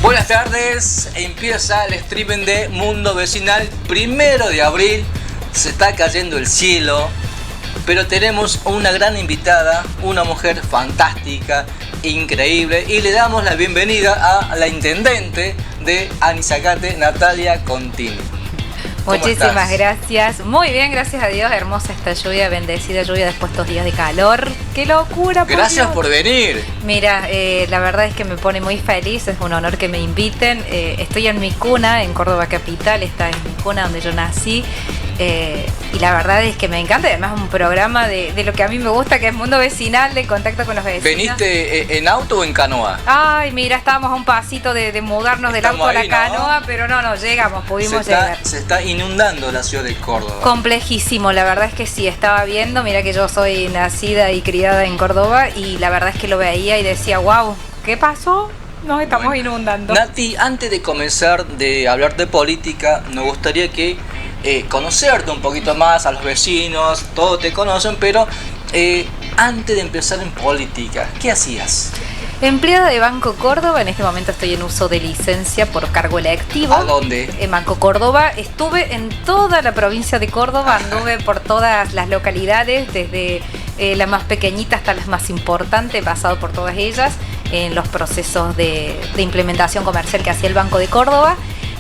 Buenas tardes, empieza el streaming de Mundo Vecinal, 1 de abril, se está cayendo el cielo, pero tenemos una gran invitada, una mujer fantástica, increíble, y le damos la bienvenida a la intendente de Anizacate, Natalia Contini. Muchísimas gracias. Muy bien, gracias a Dios. Hermosa esta lluvia, bendecida lluvia después de estos días de calor. ¡Qué locura! Gracias por venir. Mira, la verdad es que me pone muy feliz, es un honor que me inviten. Estoy en mi cuna, en Córdoba Capital, esta es mi cuna donde yo nací. Y la verdad es que me encanta, además es un programa de lo que a mí me gusta, que es Mundo Vecinal, de contacto con los vecinos. ¿Veniste en auto o en canoa? Ay, mira, estábamos a un pasito de mudarnos del auto a la canoa, pero no llegamos, pudimos llegar. Se está inundando la ciudad de Córdoba. Complejísimo, la verdad es que sí, estaba viendo, mira que yo soy nacida y criada en Córdoba, y la verdad es que lo veía y decía, wow, ¿qué pasó? Nos estamos inundando. Nati, antes de comenzar de hablar de política, nos gustaría que conocerte un poquito más, a los vecinos, todos te conocen, pero antes de empezar en política, ¿qué hacías? Empleada de Banco Córdoba, en este momento estoy en uso de licencia por cargo electivo. ¿A dónde? En Banco Córdoba. Estuve en toda la provincia de Córdoba, anduve por todas las localidades, desde la más pequeñita hasta las más importantes, he pasado por todas ellas, en los procesos de implementación comercial que hacía el Banco de Córdoba.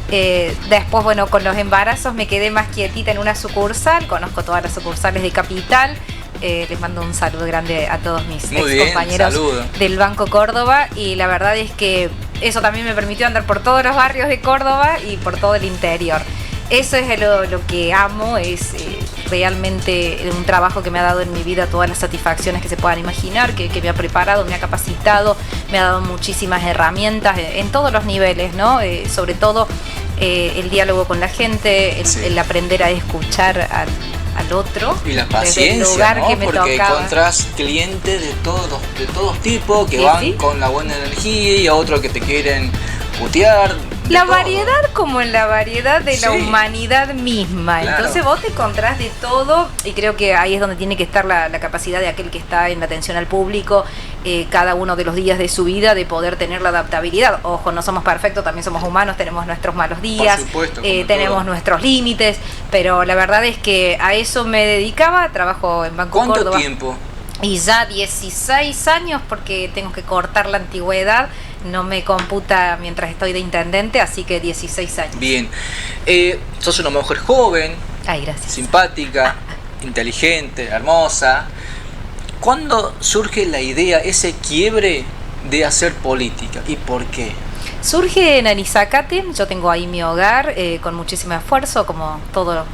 Después, bueno, con los embarazos me quedé más quietita en una sucursal, conozco todas las sucursales de Capital. Les mando un saludo grande a todos mis ex compañeros del Banco Córdoba, y la verdad es que eso también me permitió andar por todos los barrios de Córdoba y por todo el interior. Eso es lo que amo, es realmente un trabajo que me ha dado en mi vida todas las satisfacciones que se puedan imaginar, que me ha preparado, me ha capacitado, me ha dado muchísimas herramientas en todos los niveles, ¿no? Sobre todo el diálogo con la gente, el aprender a escuchar al otro. Y la paciencia, ¿no? Porque encontrás clientes de todos tipos que van con la buena energía, y a otros que te quieren putear. La variedad, como en la variedad de la humanidad misma. Claro. Entonces vos te encontrás de todo, y creo que ahí es donde tiene que estar la capacidad de aquel que está en la atención al público, cada uno de los días de su vida, de poder tener la adaptabilidad. Ojo, no somos perfectos, también somos humanos, tenemos nuestros malos días, por supuesto, tenemos nuestros límites, pero la verdad es que a eso me dedicaba. Trabajo en Banco Córdoba. ¿Cuánto tiempo? Y ya 16 años, porque tengo que cortar la antigüedad, no me computa mientras estoy de intendente, así que 16 años. Bien, sos una mujer joven, gracias, simpática, inteligente, hermosa. ¿Cuándo surge la idea, ese quiebre de hacer política, y por qué? Surge en Anizacate, yo tengo ahí mi hogar, con muchísimo esfuerzo, como todos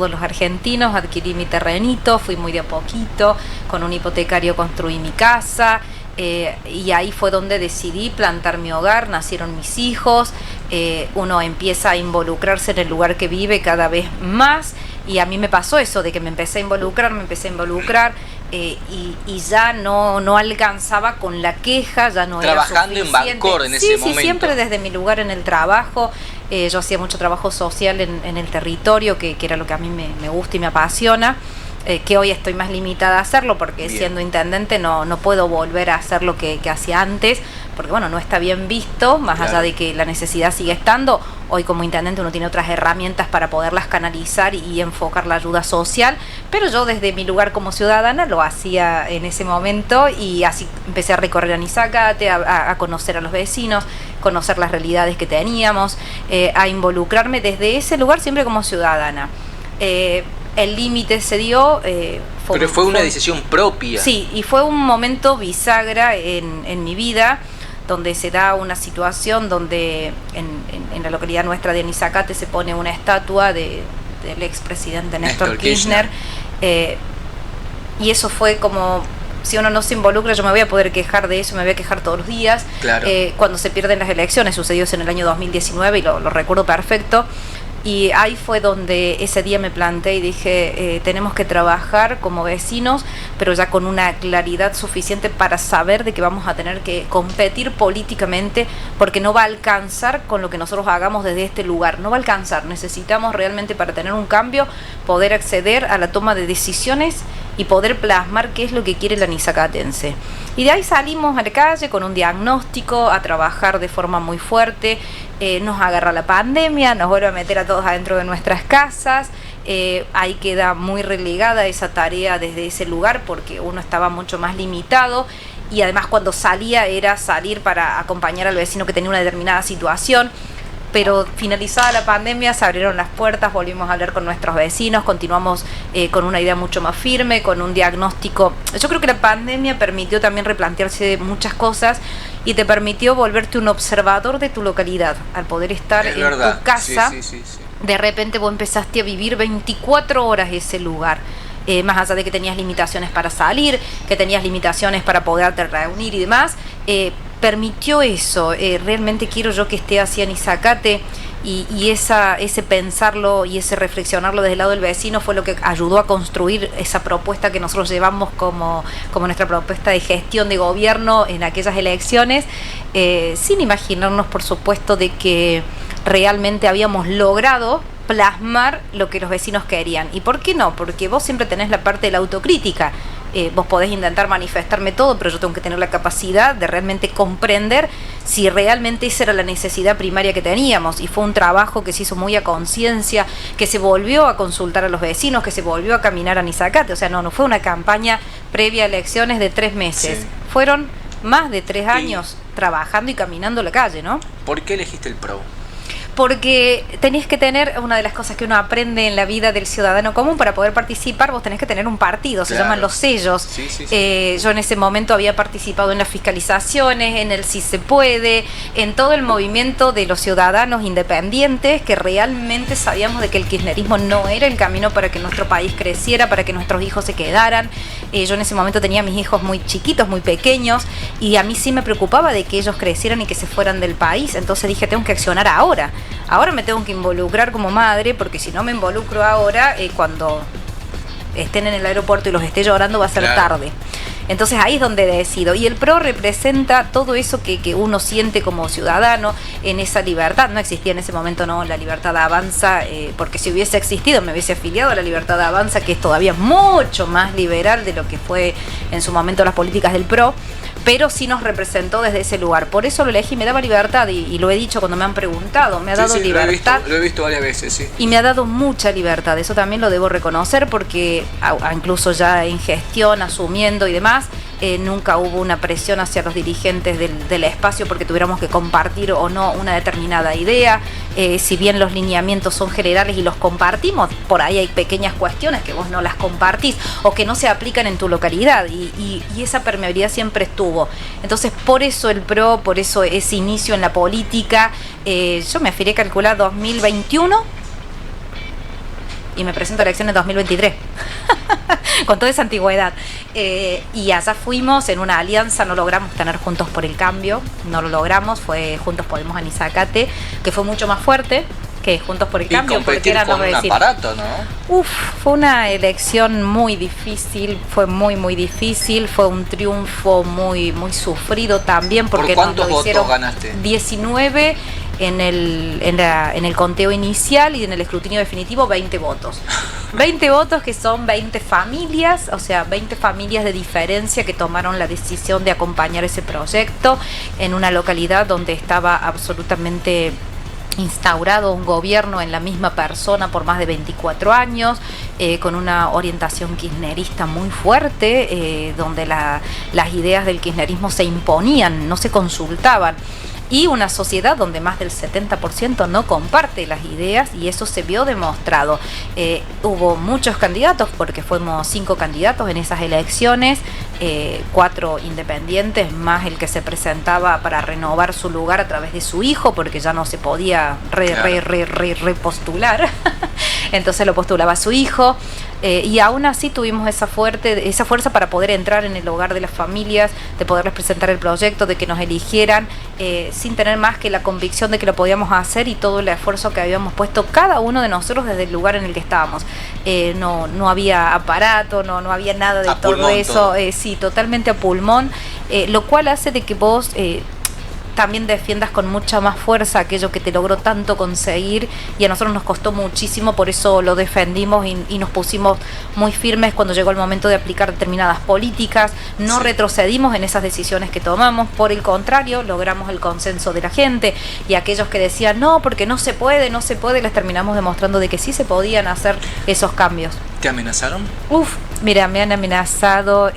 los argentinos. Adquirí mi terrenito, fui muy de a poquito, con un hipotecario construí mi casa, y ahí fue donde decidí plantar mi hogar, nacieron mis hijos, uno empieza a involucrarse en el lugar que vive cada vez más, y a mí me pasó eso, de que me empecé a involucrar, y ya no alcanzaba con la queja, ya no era suficiente. Trabajando en Bancor en ese momento. Sí, siempre desde mi lugar en el trabajo. Yo hacía mucho trabajo social en el territorio, que era lo que a mí me gusta y me apasiona, que hoy estoy más limitada a hacerlo, porque siendo intendente no puedo volver a hacer lo que hacía antes, porque bueno, no está bien visto, más allá de que la necesidad sigue estando. Hoy como intendente uno tiene otras herramientas para poderlas canalizar y enfocar la ayuda social, pero yo desde mi lugar como ciudadana lo hacía en ese momento, y así empecé a recorrer Anizacate, a conocer a los vecinos, conocer las realidades que teníamos, a involucrarme desde ese lugar siempre como ciudadana. El límite se dio. Pero fue una decisión propia. Sí, y fue un momento bisagra en mi vida, donde se da una situación donde en la localidad nuestra de Anizacate se pone una estatua del expresidente Néstor Kirchner. Y eso fue como, si uno no se involucra, yo me voy a poder quejar de eso, me voy a quejar todos los días. Claro. Cuando se pierden las elecciones, sucedió eso en el año 2019 y lo recuerdo perfecto. Y ahí fue donde ese día me planté y dije, tenemos que trabajar como vecinos, pero ya con una claridad suficiente para saber de que vamos a tener que competir políticamente, porque no va a alcanzar con lo que nosotros hagamos desde este lugar, no va a alcanzar. Necesitamos realmente, para tener un cambio, poder acceder a la toma de decisiones y poder plasmar qué es lo que quiere la nizacatense. Y de ahí salimos a la calle con un diagnóstico, a trabajar de forma muy fuerte. Nos agarra la pandemia, nos vuelve a meter a todos adentro de nuestras casas. Ahí queda muy relegada esa tarea desde ese lugar porque uno estaba mucho más limitado. Y además cuando salía era salir para acompañar al vecino que tenía una determinada situación. Pero finalizada la pandemia se abrieron las puertas, volvimos a hablar con nuestros vecinos, continuamos con una idea mucho más firme, con un diagnóstico. Yo creo que la pandemia permitió también replantearse muchas cosas y te permitió volverte un observador de tu localidad. Al poder estar en tu casa, sí. De repente vos empezaste a vivir 24 horas ese lugar. Más allá de que tenías limitaciones para salir, que tenías limitaciones para poderte reunir y demás, permitió eso. Realmente quiero yo que esté así en Izagate y ese pensarlo y ese reflexionarlo desde el lado del vecino fue lo que ayudó a construir esa propuesta que nosotros llevamos como nuestra propuesta de gestión de gobierno en aquellas elecciones, sin imaginarnos, por supuesto, de que realmente habíamos logrado plasmar lo que los vecinos querían. ¿Y por qué no? Porque vos siempre tenés la parte de la autocrítica. Vos podés intentar manifestarme todo, pero yo tengo que tener la capacidad de realmente comprender si realmente esa era la necesidad primaria que teníamos. Y fue un trabajo que se hizo muy a conciencia, que se volvió a consultar a los vecinos, que se volvió a caminar a Nizacate. O sea, no fue una campaña previa a elecciones de 3 meses. Sí. Fueron más de 3 años trabajando y caminando la calle, ¿no? ¿Por qué elegiste el PRO? Porque tenés que tener, una de las cosas que uno aprende en la vida del ciudadano común, para poder participar vos tenés que tener un partido, se llaman los sellos. Sí. Yo en ese momento había participado en las fiscalizaciones, en el Si Se Puede, en todo el movimiento de los ciudadanos independientes, que realmente sabíamos de que el kirchnerismo no era el camino para que nuestro país creciera, para que nuestros hijos se quedaran. Yo en ese momento tenía a mis hijos muy chiquitos, muy pequeños, y a mí sí me preocupaba de que ellos crecieran y que se fueran del país. Entonces dije, tengo que accionar ahora. Ahora me tengo que involucrar como madre, porque si no me involucro ahora, cuando estén en el aeropuerto y los esté llorando va a ser tarde. Entonces ahí es donde decido. Y el PRO representa todo eso que uno siente como ciudadano en esa libertad. No existía en ese momento la Libertad Avanza, porque si hubiese existido me hubiese afiliado a la Libertad Avanza, que es todavía mucho más liberal de lo que fue en su momento las políticas del PRO. Pero sí nos representó desde ese lugar. Por eso lo elegí, me daba libertad y lo he dicho cuando me han preguntado, me ha dado libertad. Lo he visto varias veces, sí. Y me ha dado mucha libertad, eso también lo debo reconocer, porque incluso ya en gestión, asumiendo y demás, nunca hubo una presión hacia los dirigentes del espacio porque tuviéramos que compartir o no una determinada idea. Si bien los lineamientos son generales y los compartimos, por ahí hay pequeñas cuestiones que vos no las compartís o que no se aplican en tu localidad y esa permeabilidad siempre estuvo. Entonces por eso el PRO, por eso ese inicio en la política. Yo me afilié a calcular 2021 y me presento a elecciones en 2023 con toda esa antigüedad, y allá fuimos en una alianza. No logramos tener Juntos por el Cambio, no lo logramos, fue Juntos Podemos a Nizacate, que fue mucho más fuerte que Juntos por el Cambio, porque eran un aparato, ¿no? Fue una elección muy difícil, fue muy difícil, fue un triunfo muy sufrido también, porque ¿por cuántos votos ganaste? 19 en el conteo inicial, y en el escrutinio definitivo 20 votos. 20 votos que son 20 familias, o sea, 20 familias de diferencia que tomaron la decisión de acompañar ese proyecto en una localidad donde estaba absolutamente instaurado un gobierno en la misma persona por más de 24 años, con una orientación kirchnerista muy fuerte, donde las ideas del kirchnerismo se imponían, no se consultaban. Y una sociedad donde más del 70% no comparte las ideas, y eso se vio demostrado. Hubo muchos candidatos, porque fuimos 5 candidatos en esas elecciones, 4 independientes, más el que se presentaba para renovar su lugar a través de su hijo, porque ya no se podía repostular. Entonces lo postulaba su hijo. Y aún así tuvimos esa fuerza para poder entrar en el hogar de las familias, de poderles presentar el proyecto, de que nos eligieran, sin tener más que la convicción de que lo podíamos hacer y todo el esfuerzo que habíamos puesto cada uno de nosotros desde el lugar en el que estábamos. No había aparato, no había nada de todo eso, sí, totalmente a pulmón, lo cual hace de que vos también defiendas con mucha más fuerza aquello que te logró tanto conseguir, y a nosotros nos costó muchísimo, por eso lo defendimos y nos pusimos muy firmes cuando llegó el momento de aplicar determinadas políticas. No retrocedimos en esas decisiones que tomamos, por el contrario, logramos el consenso de la gente, y aquellos que decían no, porque no se puede, les terminamos demostrando de que sí se podían hacer esos cambios. ¿Te amenazaron? Mira, me han amenazado,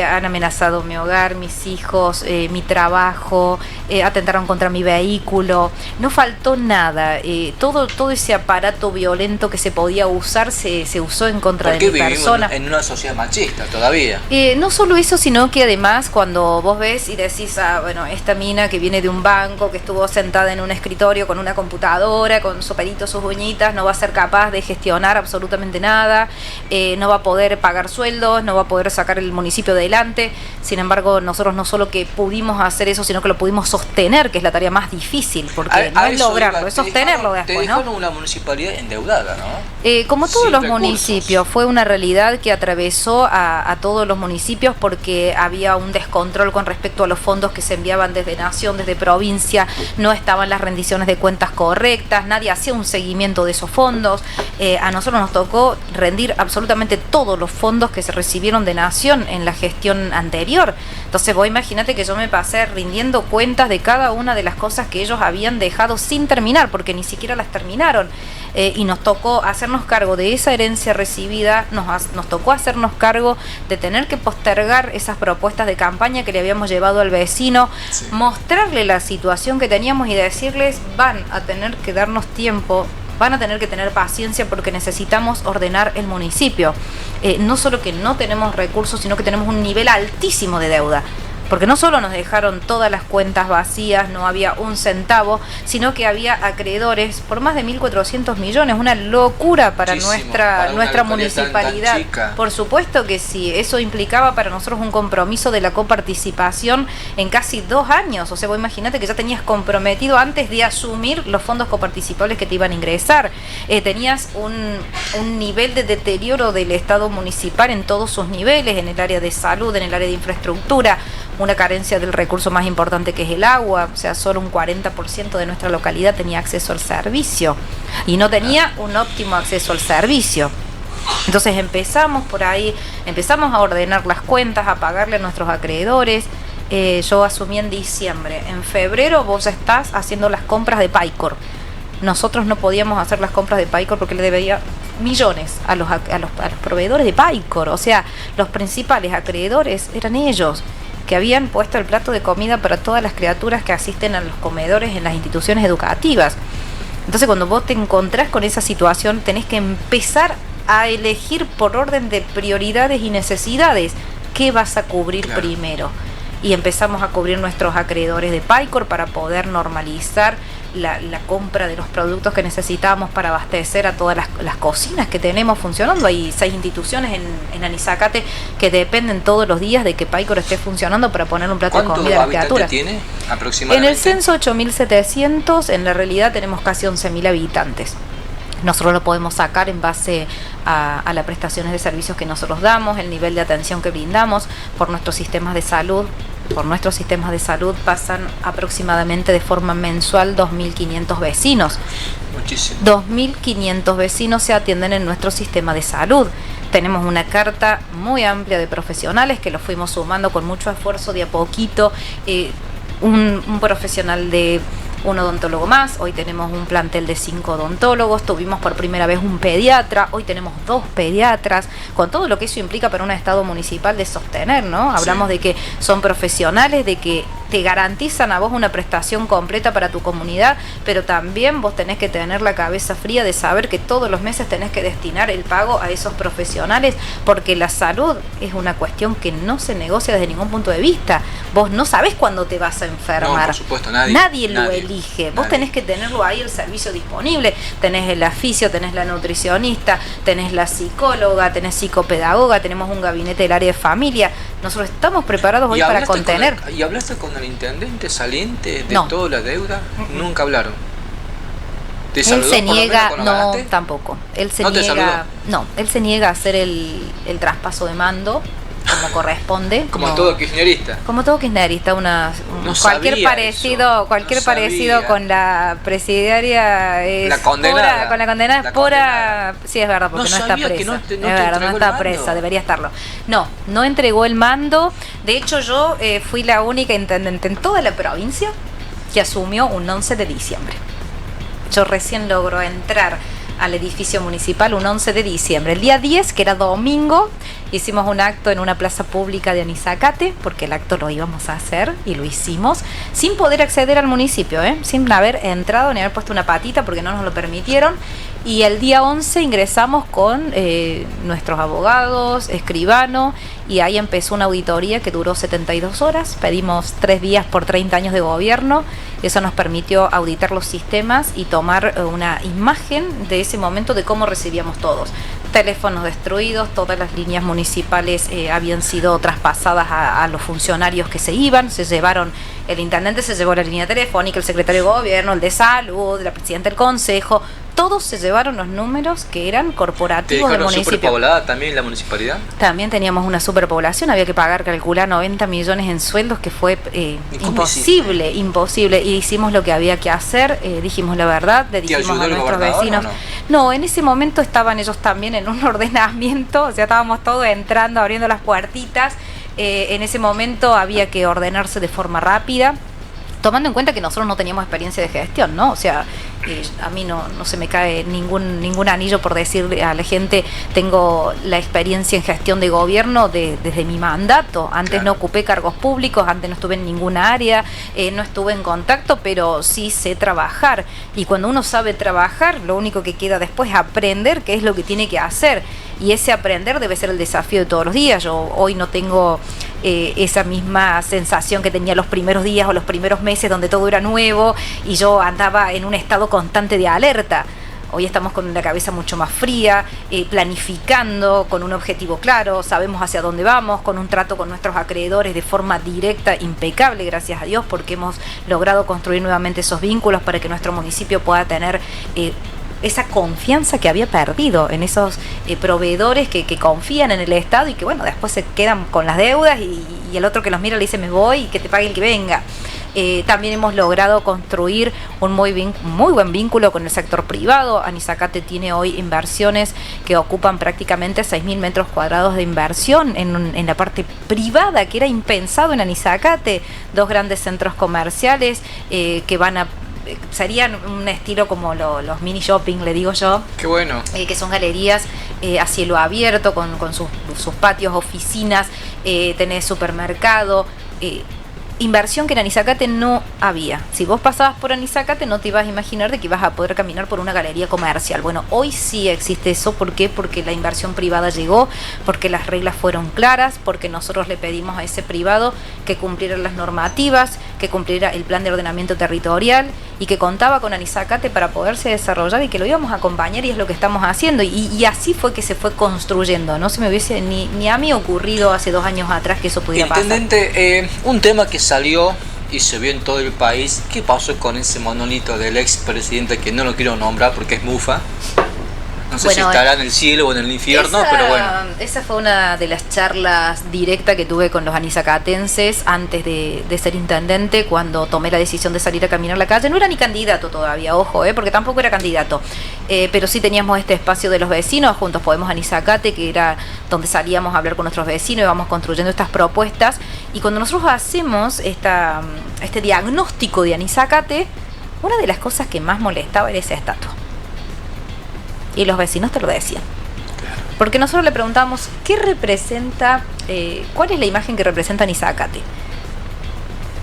han amenazado mi hogar, mis hijos, mi trabajo, atentaron contra mi vehículo, no faltó nada, todo ese aparato violento que se podía usar se usó en contra de mi persona. En una sociedad machista todavía. No solo eso, sino que además cuando vos ves y decís, bueno, esta mina que viene de un banco, que estuvo sentada en un escritorio con una computadora, con su pelito, sus uñitas, no va a ser capaz de gestionar absolutamente nada, no va a poder pagar sueldos, no va a poder sacar el municipio adelante. Sin embargo, nosotros no solo que pudimos hacer eso, sino que lo pudimos sostener, que es la tarea más difícil, porque no es lograrlo, es sostenerlo después, te dejaron una municipalidad endeudada, ¿no? Como todos los municipios, fue una realidad que atravesó a todos los municipios, porque había un descontrol con respecto a los fondos que se enviaban desde nación, desde provincia, no estaban las rendiciones de cuentas correctas, nadie hacía un seguimiento de esos fondos. A nosotros nos tocó rendir absolutamente todos los fondos que se recibieron de nación en la gestión anterior. Entonces vos imagínate que yo me pasé rindiendo cuentas de cada una de las cosas que ellos habían dejado sin terminar, porque ni siquiera las terminaron, y nos tocó hacernos cargo de esa herencia recibida, nos tocó hacernos cargo de tener que postergar esas propuestas de campaña que le habíamos llevado al vecino, mostrarle la situación que teníamos y decirles, van a tener que darnos tiempo, van a tener que tener paciencia, porque necesitamos ordenar el municipio. No solo que no tenemos recursos, sino que tenemos un nivel altísimo de deuda. Porque no solo nos dejaron todas las cuentas vacías, no había un centavo, sino que había acreedores por más de 1.400 millones, una locura para nuestra municipalidad. Por supuesto que sí, eso implicaba para nosotros un compromiso de la coparticipación en casi 2 años. O sea, vos imaginate que ya tenías comprometido antes de asumir los fondos coparticipables que te iban a ingresar. Tenías un nivel de deterioro del Estado municipal en todos sus niveles, en el área de salud, en el área de infraestructura, una carencia del recurso más importante, que es el agua. O sea, solo un 40% de nuestra localidad tenía acceso al servicio y no tenía un óptimo acceso al servicio. Entonces empezamos por ahí, empezamos a ordenar las cuentas, a pagarle a nuestros acreedores. Yo asumí en diciembre. En febrero vos estás haciendo las compras de Paycor. Nosotros no podíamos hacer las compras de Paycor porque le debía millones a los proveedores de Paycor. O sea, los principales acreedores eran ellos, que habían puesto el plato de comida para todas las criaturas que asisten a los comedores en las instituciones educativas. Entonces, cuando vos te encontrás con esa situación, tenés que empezar a elegir por orden de prioridades y necesidades qué vas a cubrir primero. Y empezamos a cubrir nuestros acreedores de Paycor para poder normalizar la compra de los productos que necesitábamos para abastecer a todas las cocinas que tenemos funcionando. Hay 6 instituciones en Anizacate que dependen todos los días de que Paycor esté funcionando para poner un plato de comida a las criaturas. ¿Cuántos habitantes tiene aproximadamente? En el censo 8.700, en la realidad tenemos casi 11.000 habitantes. Nosotros lo podemos sacar en base a las prestaciones de servicios que nosotros damos, el nivel de atención que brindamos por nuestros sistemas de salud. Por nuestros sistemas de salud pasan aproximadamente de forma mensual 2.500 vecinos. Muchísimo. 2.500 vecinos se atienden en nuestro sistema de salud. Tenemos una carta muy amplia de profesionales que los fuimos sumando con mucho esfuerzo de a poquito. Un profesional de un odontólogo más, hoy tenemos un plantel de 5 odontólogos, tuvimos por primera vez un pediatra, hoy tenemos 2 pediatras, con todo lo que eso implica para un estado municipal de sostener, ¿no? Hablamos de que son profesionales, de que te garantizan a vos una prestación completa para tu comunidad, pero también vos tenés que tener la cabeza fría de saber que todos los meses tenés que destinar el pago a esos profesionales, porque la salud es una cuestión que no se negocia desde ningún punto de vista. Vos no sabés cuándo te vas a enfermar. No, por supuesto, nadie lo elige. Vos tenés que tenerlo ahí, el servicio disponible. Tenés el aficio, tenés la nutricionista, tenés la psicóloga, tenés psicopedagoga, tenemos un gabinete del área de familia. Nosotros estamos preparados hoy para contener. ¿Y hablaste con el intendente saliente de toda la deuda? Nunca hablaron. ¿Te saludó? Él se niega, no, tampoco. Él se niega, él se niega a hacer el traspaso de mando. como corresponde. Como todo kirchnerista. Como todo kirchnerista, cualquier parecido con la presidiaria es la condenada. Con la condenada es pura. Sí, es verdad, porque no está presa. Es verdad, no está presa, debería estarlo. No entregó el mando. De hecho, yo fui la única intendente en toda la provincia que asumió un 11 de diciembre. Yo recién logro entrar al edificio municipal un 11 de diciembre. El día 10, que era domingo, hicimos un acto en una plaza pública de Anisacate, porque el acto lo íbamos a hacer y lo hicimos, sin poder acceder al municipio, sin haber entrado ni haber puesto una patita porque no nos lo permitieron. Y el día 11 ingresamos con nuestros abogados, escribano, y ahí empezó una auditoría que duró 72 horas. Pedimos 3 días por 30 años de gobierno. Eso nos permitió auditar los sistemas y tomar una imagen de ese momento de cómo recibíamos todos. Teléfonos destruidos, todas las líneas municipales habían sido traspasadas a los funcionarios que se iban, se llevaron, el intendente se llevó la línea telefónica, el secretario de gobierno, el de salud, la presidenta del consejo, todos se llevaron los números que eran corporativos del municipio. ¿Superpoblada también la municipalidad? También teníamos una superpoblación, había que calcular 90 millones en sueldos, que fue imposible. Y hicimos lo que había que hacer, dijimos la verdad, le dijimos a nuestros vecinos. No, en ese momento estaban ellos también en un ordenamiento, o sea, estábamos todos entrando, abriendo las puertitas. En ese momento había que ordenarse de forma rápida, tomando en cuenta que nosotros no teníamos experiencia de gestión, ¿no? O sea, a mí no se me cae ningún anillo por decirle a la gente, tengo la experiencia en gestión de gobierno desde mi mandato. Antes claro. No ocupé cargos públicos, antes no estuve en ninguna área, no estuve en contacto, pero sí sé trabajar. Y cuando uno sabe trabajar, lo único que queda después es aprender qué es lo que tiene que hacer. Y ese aprender debe ser el desafío de todos los días. Yo hoy no tengo esa misma sensación que tenía los primeros días o los primeros meses, donde todo era nuevo y yo andaba en un estado constante de alerta. Hoy estamos con la cabeza mucho más fría, planificando con un objetivo claro, sabemos hacia dónde vamos, con un trato con nuestros acreedores de forma directa, impecable, gracias a Dios, porque hemos logrado construir nuevamente esos vínculos para que nuestro municipio pueda tener esa confianza que había perdido en esos proveedores que confían en el Estado y que bueno, después se quedan con las deudas y el otro que los mira le dice me voy y que te pague el que venga. También hemos logrado construir un muy buen vínculo con el sector privado. Anisacate tiene hoy inversiones que ocupan prácticamente 6.000 metros cuadrados de inversión en la parte privada, que era impensado en Anisacate. 2 grandes centros comerciales que van a serían un estilo como los mini shopping, le digo yo. Qué bueno. Que son galerías a cielo abierto con sus patios, oficinas, tenés supermercado, inversión que en Anisacate no había. Si vos pasabas por Anisacate no te ibas a imaginar de que ibas a poder caminar por una galería comercial. Bueno, hoy sí existe eso. ¿Por qué? Porque la inversión privada llegó, porque las reglas fueron claras, porque nosotros le pedimos a ese privado que cumpliera las normativas, que cumpliera el plan de ordenamiento territorial y que contaba con Anisacate para poderse desarrollar y que lo íbamos a acompañar, y es lo que estamos haciendo. Y así fue que se fue construyendo. No se me hubiese ni a mí ocurrido hace 2 años atrás que eso pudiera pasar. Intendente, un tema que salió y se vio en todo el país. ¿Qué pasó con ese monolito del ex presidente que no lo quiero nombrar porque es mufa? No sé si estará en el cielo o en el infierno, pero bueno. Esa fue una de las charlas directas que tuve con los anisacatenses antes de ser intendente, cuando tomé la decisión de salir a caminar la calle. No era ni candidato todavía, ojo, porque tampoco era candidato. Pero sí teníamos este espacio de los vecinos, Juntos Podemos Anisacate, que era donde salíamos a hablar con nuestros vecinos y íbamos construyendo estas propuestas. Y cuando nosotros hacemos este diagnóstico de Anisacate, una de las cosas que más molestaba era esa estatua. Y los vecinos te lo decían. Porque nosotros le preguntamos, ¿qué representa, cuál es la imagen que representa Anisacate?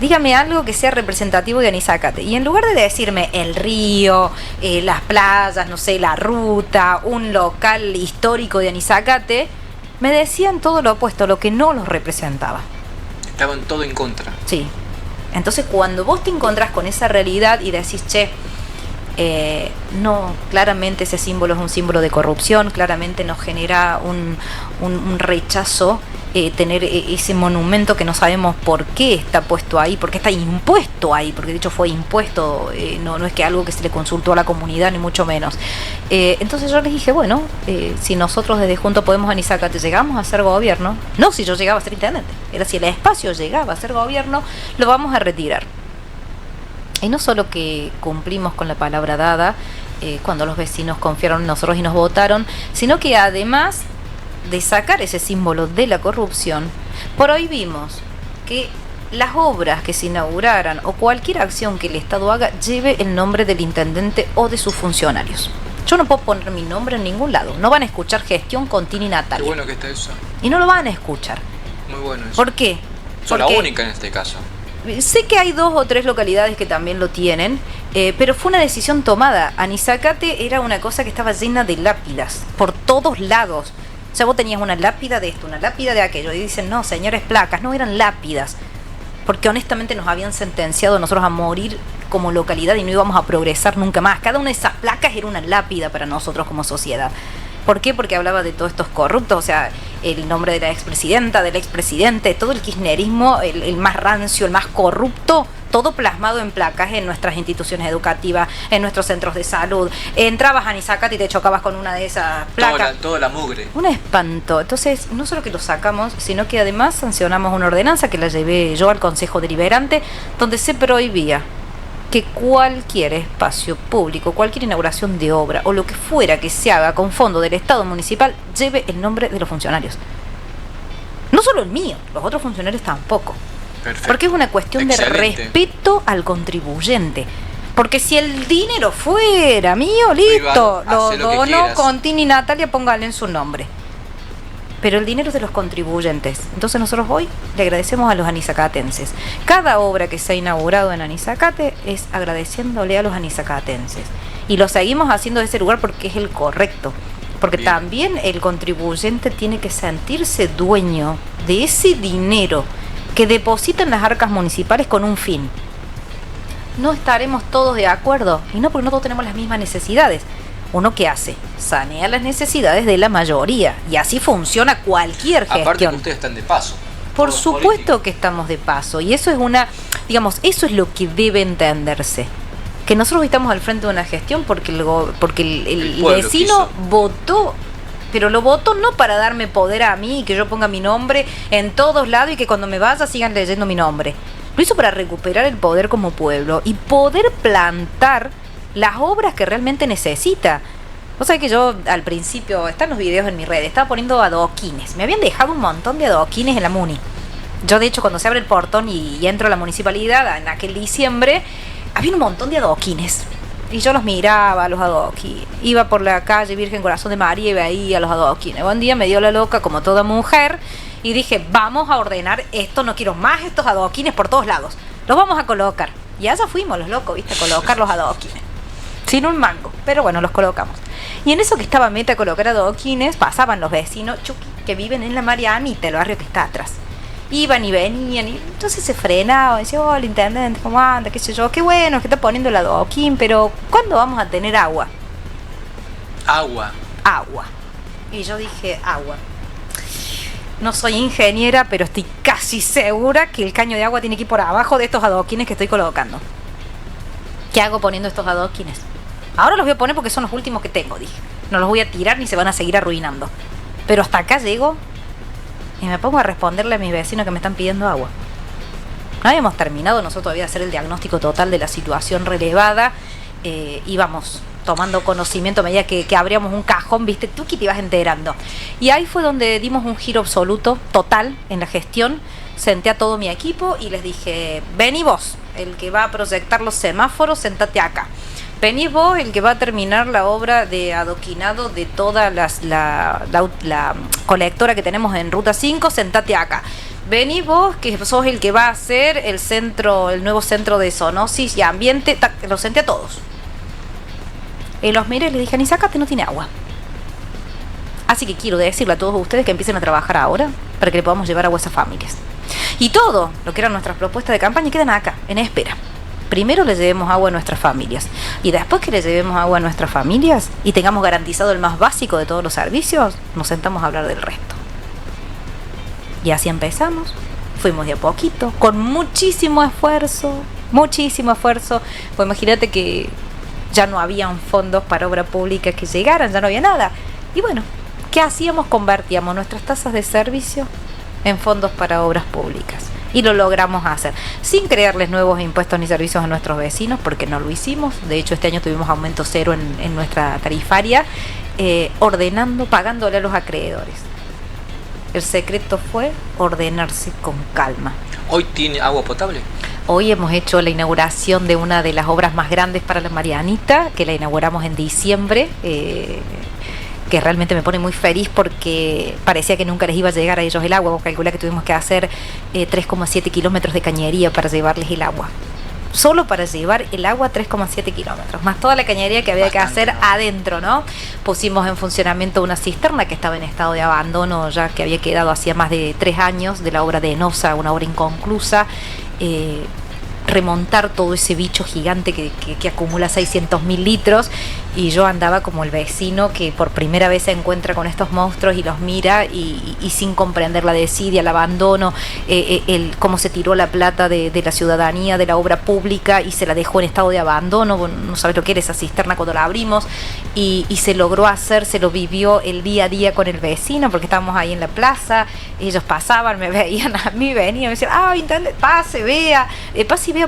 Dígame algo que sea representativo de Anisacate. Y en lugar de decirme el río, las playas, no sé, la ruta, un local histórico de Anisacate, me decían todo lo opuesto, lo que no los representaba. Estaban todo en contra. Sí. Entonces cuando vos te encontrás con esa realidad y decís, che, No, claramente ese símbolo es un símbolo de corrupción, claramente nos genera un rechazo tener ese monumento que no sabemos por qué está puesto ahí, por qué está impuesto ahí, porque de hecho fue impuesto, no es que algo que se le consultó a la comunidad, ni mucho menos. Entonces yo les dije, bueno, si nosotros desde Juntos Podemos Anisacate llegamos a ser gobierno, no si yo llegaba a ser intendente, era si el espacio llegaba a ser gobierno, lo vamos a retirar. Y no solo que cumplimos con la palabra dada cuando los vecinos confiaron en nosotros y nos votaron, sino que además de sacar ese símbolo de la corrupción, prohibimos que las obras que se inauguraran o cualquier acción que el Estado haga lleve el nombre del intendente o de sus funcionarios. Yo no puedo poner mi nombre en ningún lado. No van a escuchar gestión con Tini Natalia. Qué bueno que está eso. Y no lo van a escuchar. Muy bueno eso. ¿Por qué? Son la única en este caso. Sé que hay 2 o 3 localidades que también lo tienen, pero fue una decisión tomada. Anisacate era una cosa que estaba llena de lápidas por todos lados. O sea, vos tenías una lápida de esto, una lápida de aquello, y dicen, no, señores, placas, no, eran lápidas, porque honestamente nos habían sentenciado nosotros a morir como localidad y no íbamos a progresar nunca más. Cada una de esas placas era una lápida para nosotros como sociedad. ¿Por qué? Porque hablaba de todos estos corruptos, o sea, el nombre de la expresidenta, del expresidente, todo el kirchnerismo, el más rancio, el más corrupto, todo plasmado en placas en nuestras instituciones educativas, en nuestros centros de salud. Entrabas a Anisacate y te chocabas con una de esas placas. Toda la mugre. Un espanto. Entonces, no solo que lo sacamos, sino que además sancionamos una ordenanza que la llevé yo al Consejo Deliberante, donde se prohibía que cualquier espacio público, cualquier inauguración de obra o lo que fuera que se haga con fondo del Estado municipal lleve el nombre de los funcionarios. No solo el mío, los otros funcionarios tampoco. Perfecto. Porque es una cuestión de respeto al contribuyente. Porque si el dinero fuera mío, listo, privado, lo dono con Tini Natalia, póngale en su nombre. Pero el dinero es de los contribuyentes. Entonces nosotros hoy le agradecemos a los anisacatenses. Cada obra que se ha inaugurado en Anisacate es agradeciéndole a los anisacatenses. Y lo seguimos haciendo de ese lugar porque es el correcto. Porque Bien. También el contribuyente tiene que sentirse dueño de ese dinero que deposita en las arcas municipales con un fin. No estaremos todos de acuerdo, y no porque no todos tenemos las mismas necesidades. ¿Uno qué hace? Sanea las necesidades de la mayoría, y así funciona cualquier gestión. Aparte que ustedes están de paso. Por supuesto que estamos de paso, y eso es eso es lo que debe entenderse. Que nosotros estamos al frente de una gestión porque el vecino votó, pero lo votó no para darme poder a mí y que yo ponga mi nombre en todos lados y que cuando me vaya sigan leyendo mi nombre. Lo hizo para recuperar el poder como pueblo y poder plantar las obras que realmente necesita. Vos sabés que yo al principio, están los videos en mi red, estaba poniendo adoquines. Me habían dejado un montón de adoquines en la Muni. Yo de hecho cuando se abre el portón y entro a la municipalidad en aquel diciembre, había un montón de adoquines. Y yo los miraba, los adoquines. Iba por la calle Virgen Corazón de María y veía los adoquines. Un día me dio la loca como toda mujer y dije, vamos a ordenar esto, no quiero más estos adoquines por todos lados. Los vamos a colocar. Y allá fuimos los locos, ¿viste? A colocar los adoquines. Sin un mango, pero bueno, los colocamos. Y en eso que estaba meta a colocar adoquines, pasaban los vecinos que viven en la Marianita, el barrio que está atrás. Iban y venían, y entonces se frenaban, decía, hola intendente, ¿cómo anda? Qué sé yo, qué bueno que está poniendo el adoquín, pero ¿cuándo vamos a tener agua? Agua. Y yo dije, agua. No soy ingeniera, pero estoy casi segura que el caño de agua tiene que ir por abajo de estos adoquines que estoy colocando. ¿Qué hago poniendo estos adoquines? Ahora los voy a poner porque son los últimos que tengo, dije. No los voy a tirar ni se van a seguir arruinando. Pero hasta acá llego y me pongo a responderle a mis vecinos que me están pidiendo agua. No habíamos terminado nosotros todavía de hacer el diagnóstico total de la situación relevada. Íbamos tomando conocimiento a medida que abríamos un cajón, viste, tú que te ibas enterando. Y ahí fue donde dimos un giro absoluto, total, en la gestión. Senté a todo mi equipo y les dije, vení vos, el que va a proyectar los semáforos, sentate acá. Venís vos, el que va a terminar la obra de adoquinado de toda la colectora que tenemos en Ruta 5, sentate acá. Venís vos, que sos el que va a hacer el nuevo centro de zoonosis y ambiente. Los senté a todos. Y los miré y les dije, Anisacate no tiene agua. Así que quiero decirle a todos ustedes que empiecen a trabajar ahora para que le podamos llevar agua a esas familias. Y todo lo que eran nuestras propuestas de campaña quedan acá, en espera. primero le llevemos agua a nuestras familias. Y después que le llevemos agua a nuestras familias y tengamos garantizado el más básico de todos los servicios, nos sentamos a hablar del resto. Y así empezamos. Fuimos de a poquito, con muchísimo esfuerzo. Pues imagínate que ya no habían fondos para obra pública que llegaran, ya no había nada. Y bueno, ¿qué hacíamos? Convertíamos nuestras tasas de servicio en fondos para obras públicas. Y lo logramos hacer, sin crearles nuevos impuestos ni servicios a nuestros vecinos, porque no lo hicimos. De hecho, este año tuvimos aumento cero en nuestra tarifaria, pagándole a los acreedores. El secreto fue ordenarse con calma. ¿Hoy tiene agua potable? Hoy hemos hecho la inauguración de una de las obras más grandes para la Marianita, que la inauguramos en diciembre, que realmente me pone muy feliz porque parecía que nunca les iba a llegar a ellos el agua. Vos calculá que tuvimos que hacer 3,7 kilómetros de cañería para llevarles el agua. Solo para llevar el agua 3,7 kilómetros, más toda la cañería que había bastante, que hacer, ¿no? Adentro, ¿no? Pusimos en funcionamiento una cisterna que estaba en estado de abandono, ya que había quedado hacía más de 3 años de la obra de Enosa, una obra inconclusa. Remontar todo ese bicho gigante que acumula 600.000 litros, y yo andaba como el vecino que por primera vez se encuentra con estos monstruos y los mira y sin comprender la desidia, el abandono, cómo se tiró la plata de la ciudadanía, de la obra pública, y se la dejó en estado de abandono. No sabes lo que era esa cisterna cuando la abrimos, y se logró hacer, se lo vivió el día a día con el vecino, porque estábamos ahí en la plaza, ellos pasaban, me veían a mí, venían, me decían, pase, vea,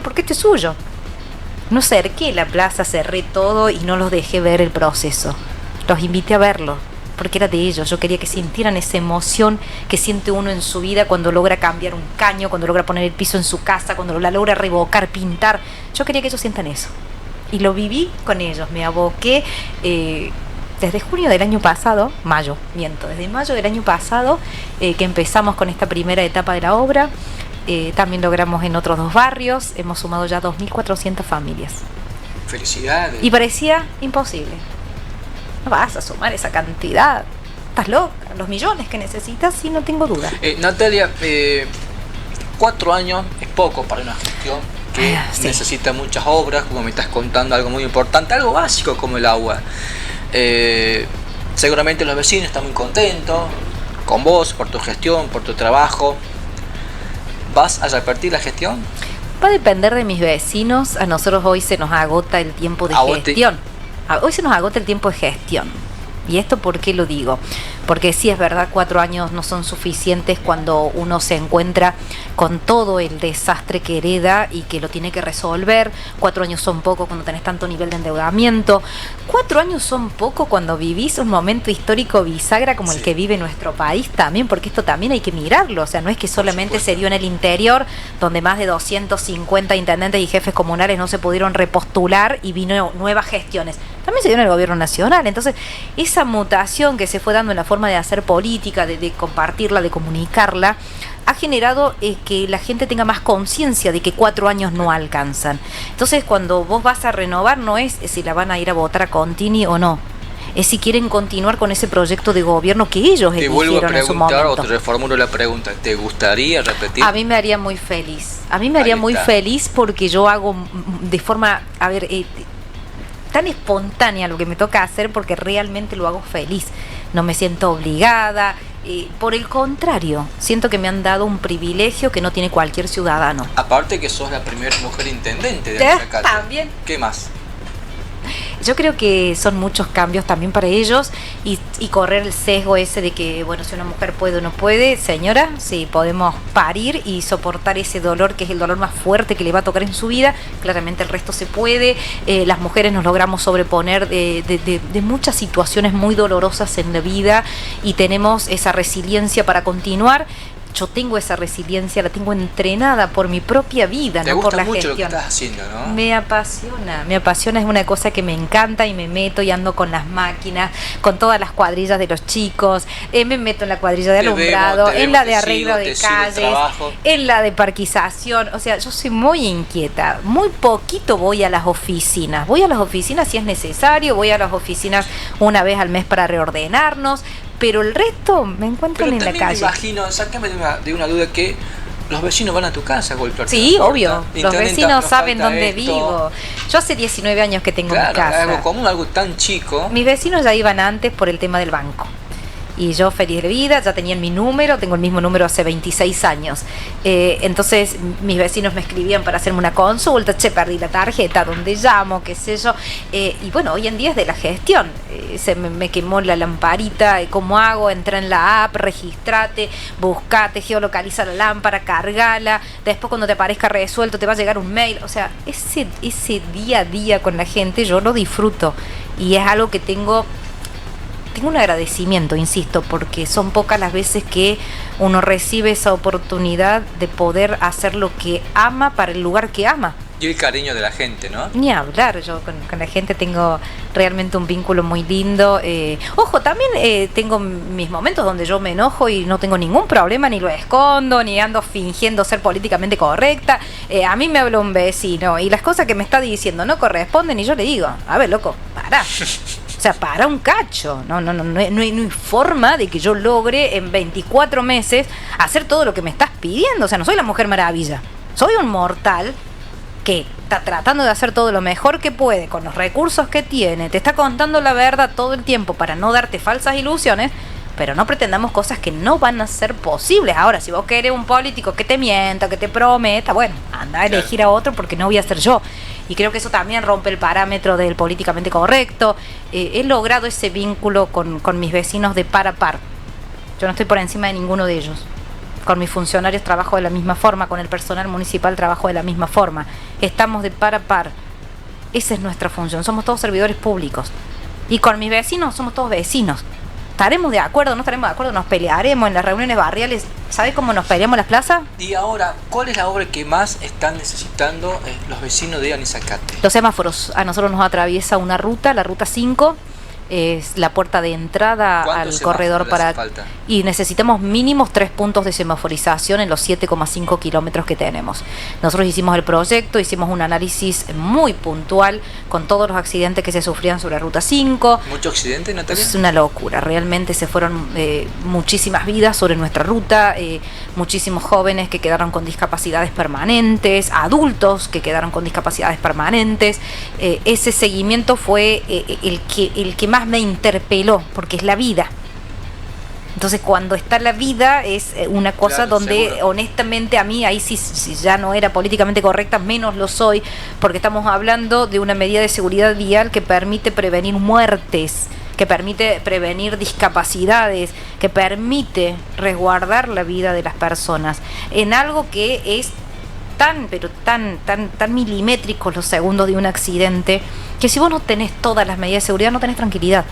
porque este es suyo. No cerqué la plaza, cerré todo y no los dejé ver el proceso. Los invité a verlo, porque era de ellos. Yo quería que sintieran esa emoción que siente uno en su vida cuando logra cambiar un caño, cuando logra poner el piso en su casa, cuando la logra revocar, pintar. Yo quería que ellos sientan eso. Y lo viví con ellos. Me aboqué desde junio del año pasado, desde mayo del año pasado, que empezamos con esta primera etapa de la obra. También logramos en otros 2 barrios, hemos sumado ya 2.400 familias. Felicidades. Y parecía imposible. No vas a sumar esa cantidad. Estás loca. Los millones que necesitas, sí, no tengo duda. Natalia, 4 años es poco para una gestión que sí. Necesita muchas obras, como me estás contando, algo muy importante, algo básico como el agua. Seguramente los vecinos están muy contentos con vos, por tu gestión, por tu trabajo. ¿Vas a repartir la gestión? Va a depender de mis vecinos. A nosotros hoy se nos agota el tiempo de gestión. Hoy se nos agota el tiempo de gestión. ¿Y esto por qué lo digo? Porque sí es verdad, 4 años no son suficientes cuando uno se encuentra con todo el desastre que hereda y que lo tiene que resolver. 4 años son poco cuando tenés tanto nivel de endeudamiento. 4 años son poco cuando vivís un momento histórico bisagra como el que vive nuestro país también, porque esto también hay que mirarlo. O sea, no es que solamente se dio en el interior, donde más de 250 intendentes y jefes comunales no se pudieron repostular y vino nuevas gestiones. También se dio en el gobierno nacional. Entonces, esa mutación que se fue dando en la forma de hacer política, de compartirla, de comunicarla, ha generado que la gente tenga más conciencia de que 4 años no alcanzan. Entonces, cuando vos vas a renovar, no es si la van a ir a votar a Contini o no, es si quieren continuar con ese proyecto de gobierno que ellos eligieron en su momento. Te vuelvo a preguntar, o te reformulo la pregunta, ¿te gustaría repetir? A mí me haría muy feliz. A mí me haría muy feliz porque yo hago de forma, tan espontánea lo que me toca hacer, porque realmente lo hago feliz. No me siento obligada. Por el contrario, siento que me han dado un privilegio que no tiene cualquier ciudadano. Aparte que sos la primera mujer intendente de nuestra calle. También. ¿Qué más? Yo creo que son muchos cambios también para ellos y correr el sesgo ese de que, bueno, si una mujer puede o no puede. Señora, sí, podemos parir y soportar ese dolor, que es el dolor más fuerte que le va a tocar en su vida. Claramente el resto se puede. Las mujeres nos logramos sobreponer de muchas situaciones muy dolorosas en la vida y tenemos esa resiliencia para continuar. Yo tengo esa resiliencia, la tengo entrenada por mi propia vida, no por la gestión. Te gusta mucho lo que estás haciendo, ¿no? Me apasiona, es una cosa que me encanta y me meto y ando con las máquinas, con todas las cuadrillas de los chicos, me meto en la cuadrilla de alumbrado, en la de arreglo de calles, en la de parquización. O sea, yo soy muy inquieta, muy poquito voy a las oficinas si es necesario, voy a las oficinas una vez al mes para reordenarnos, pero el resto me encuentran en la calle. Me imagino, sácame de una duda, que los vecinos van a tu casa a golpearte Sí, la puerta, obvio. y Los te vecinos nos saben falta dónde esto. vivo. Yo hace 19 años que tengo mi Claro, casa. algo común, algo tan chico. Mis vecinos ya iban antes por el tema del banco. Y yo feliz de vida, ya tenían mi número, tengo el mismo número hace 26 años. Entonces mis vecinos me escribían para hacerme una consulta, che, perdí la tarjeta, ¿dónde llamo? ¿Qué sé yo? Y bueno, hoy en día es de la gestión. Me quemó la lamparita, ¿cómo hago? Entra en la app, registrate, buscate, geolocaliza la lámpara, cargala. Después cuando te aparezca resuelto te va a llegar un mail. O sea, ese día a día con la gente yo lo disfruto. Y es algo que tengo un agradecimiento, insisto, porque son pocas las veces que uno recibe esa oportunidad de poder hacer lo que ama para el lugar que ama. Y el cariño de la gente, ¿no? Ni hablar, yo con la gente tengo realmente un vínculo muy lindo. Ojo, también tengo mis momentos donde yo me enojo y no tengo ningún problema, ni lo escondo, ni ando fingiendo ser políticamente correcta. A mí me habla un vecino y las cosas que me está diciendo no corresponden y yo le digo, a ver, loco, pará. O sea, para un cacho. No hay forma de que yo logre en 24 meses hacer todo lo que me estás pidiendo. O sea, no soy la Mujer Maravilla. Soy un mortal que está tratando de hacer todo lo mejor que puede con los recursos que tiene. Te está contando la verdad todo el tiempo para no darte falsas ilusiones. Pero no pretendamos cosas que no van a ser posibles. Ahora, si vos querés un político que te mienta, que te prometa, bueno, anda a elegir a otro porque no voy a ser yo. Y creo que eso también rompe el parámetro del políticamente correcto. He logrado ese vínculo con mis vecinos de par a par. Yo no estoy por encima de ninguno de ellos. Con mis funcionarios trabajo de la misma forma, con el personal municipal trabajo de la misma forma. Estamos de par a par. Esa es nuestra función. Somos todos servidores públicos. Y con mis vecinos somos todos vecinos. ¿Estaremos de acuerdo? ¿No estaremos de acuerdo? ¿Nos pelearemos en las reuniones barriales? ¿Sabes cómo nos peleamos en las plazas? Y ahora, ¿cuál es la obra que más están necesitando los vecinos de Anisacate? Los semáforos. A nosotros nos atraviesa una ruta, la ruta 5. Es la puerta de entrada al corredor para... Y necesitamos mínimos 3 puntos de semaforización en los 7,5 kilómetros que tenemos. Nosotros hicimos el proyecto, hicimos un análisis muy puntual con todos los accidentes que se sufrían sobre la ruta 5. ¿Mucho accidente, Natalia? Es una locura, realmente se fueron muchísimas vidas sobre nuestra ruta, muchísimos jóvenes que quedaron con discapacidades permanentes, adultos que quedaron con discapacidades permanentes. Ese seguimiento fue el que más me interpeló, porque es la vida. Entonces, cuando está la vida es una cosa, claro, donde seguro, honestamente a mí, ahí sí, si ya no era políticamente correcta, menos lo soy, porque estamos hablando de una medida de seguridad vial que permite prevenir muertes, que permite prevenir discapacidades, que permite resguardar la vida de las personas en algo que es tan milimétricos los segundos de un accidente, que si vos no tenés todas las medidas de seguridad no tenés tranquilidad.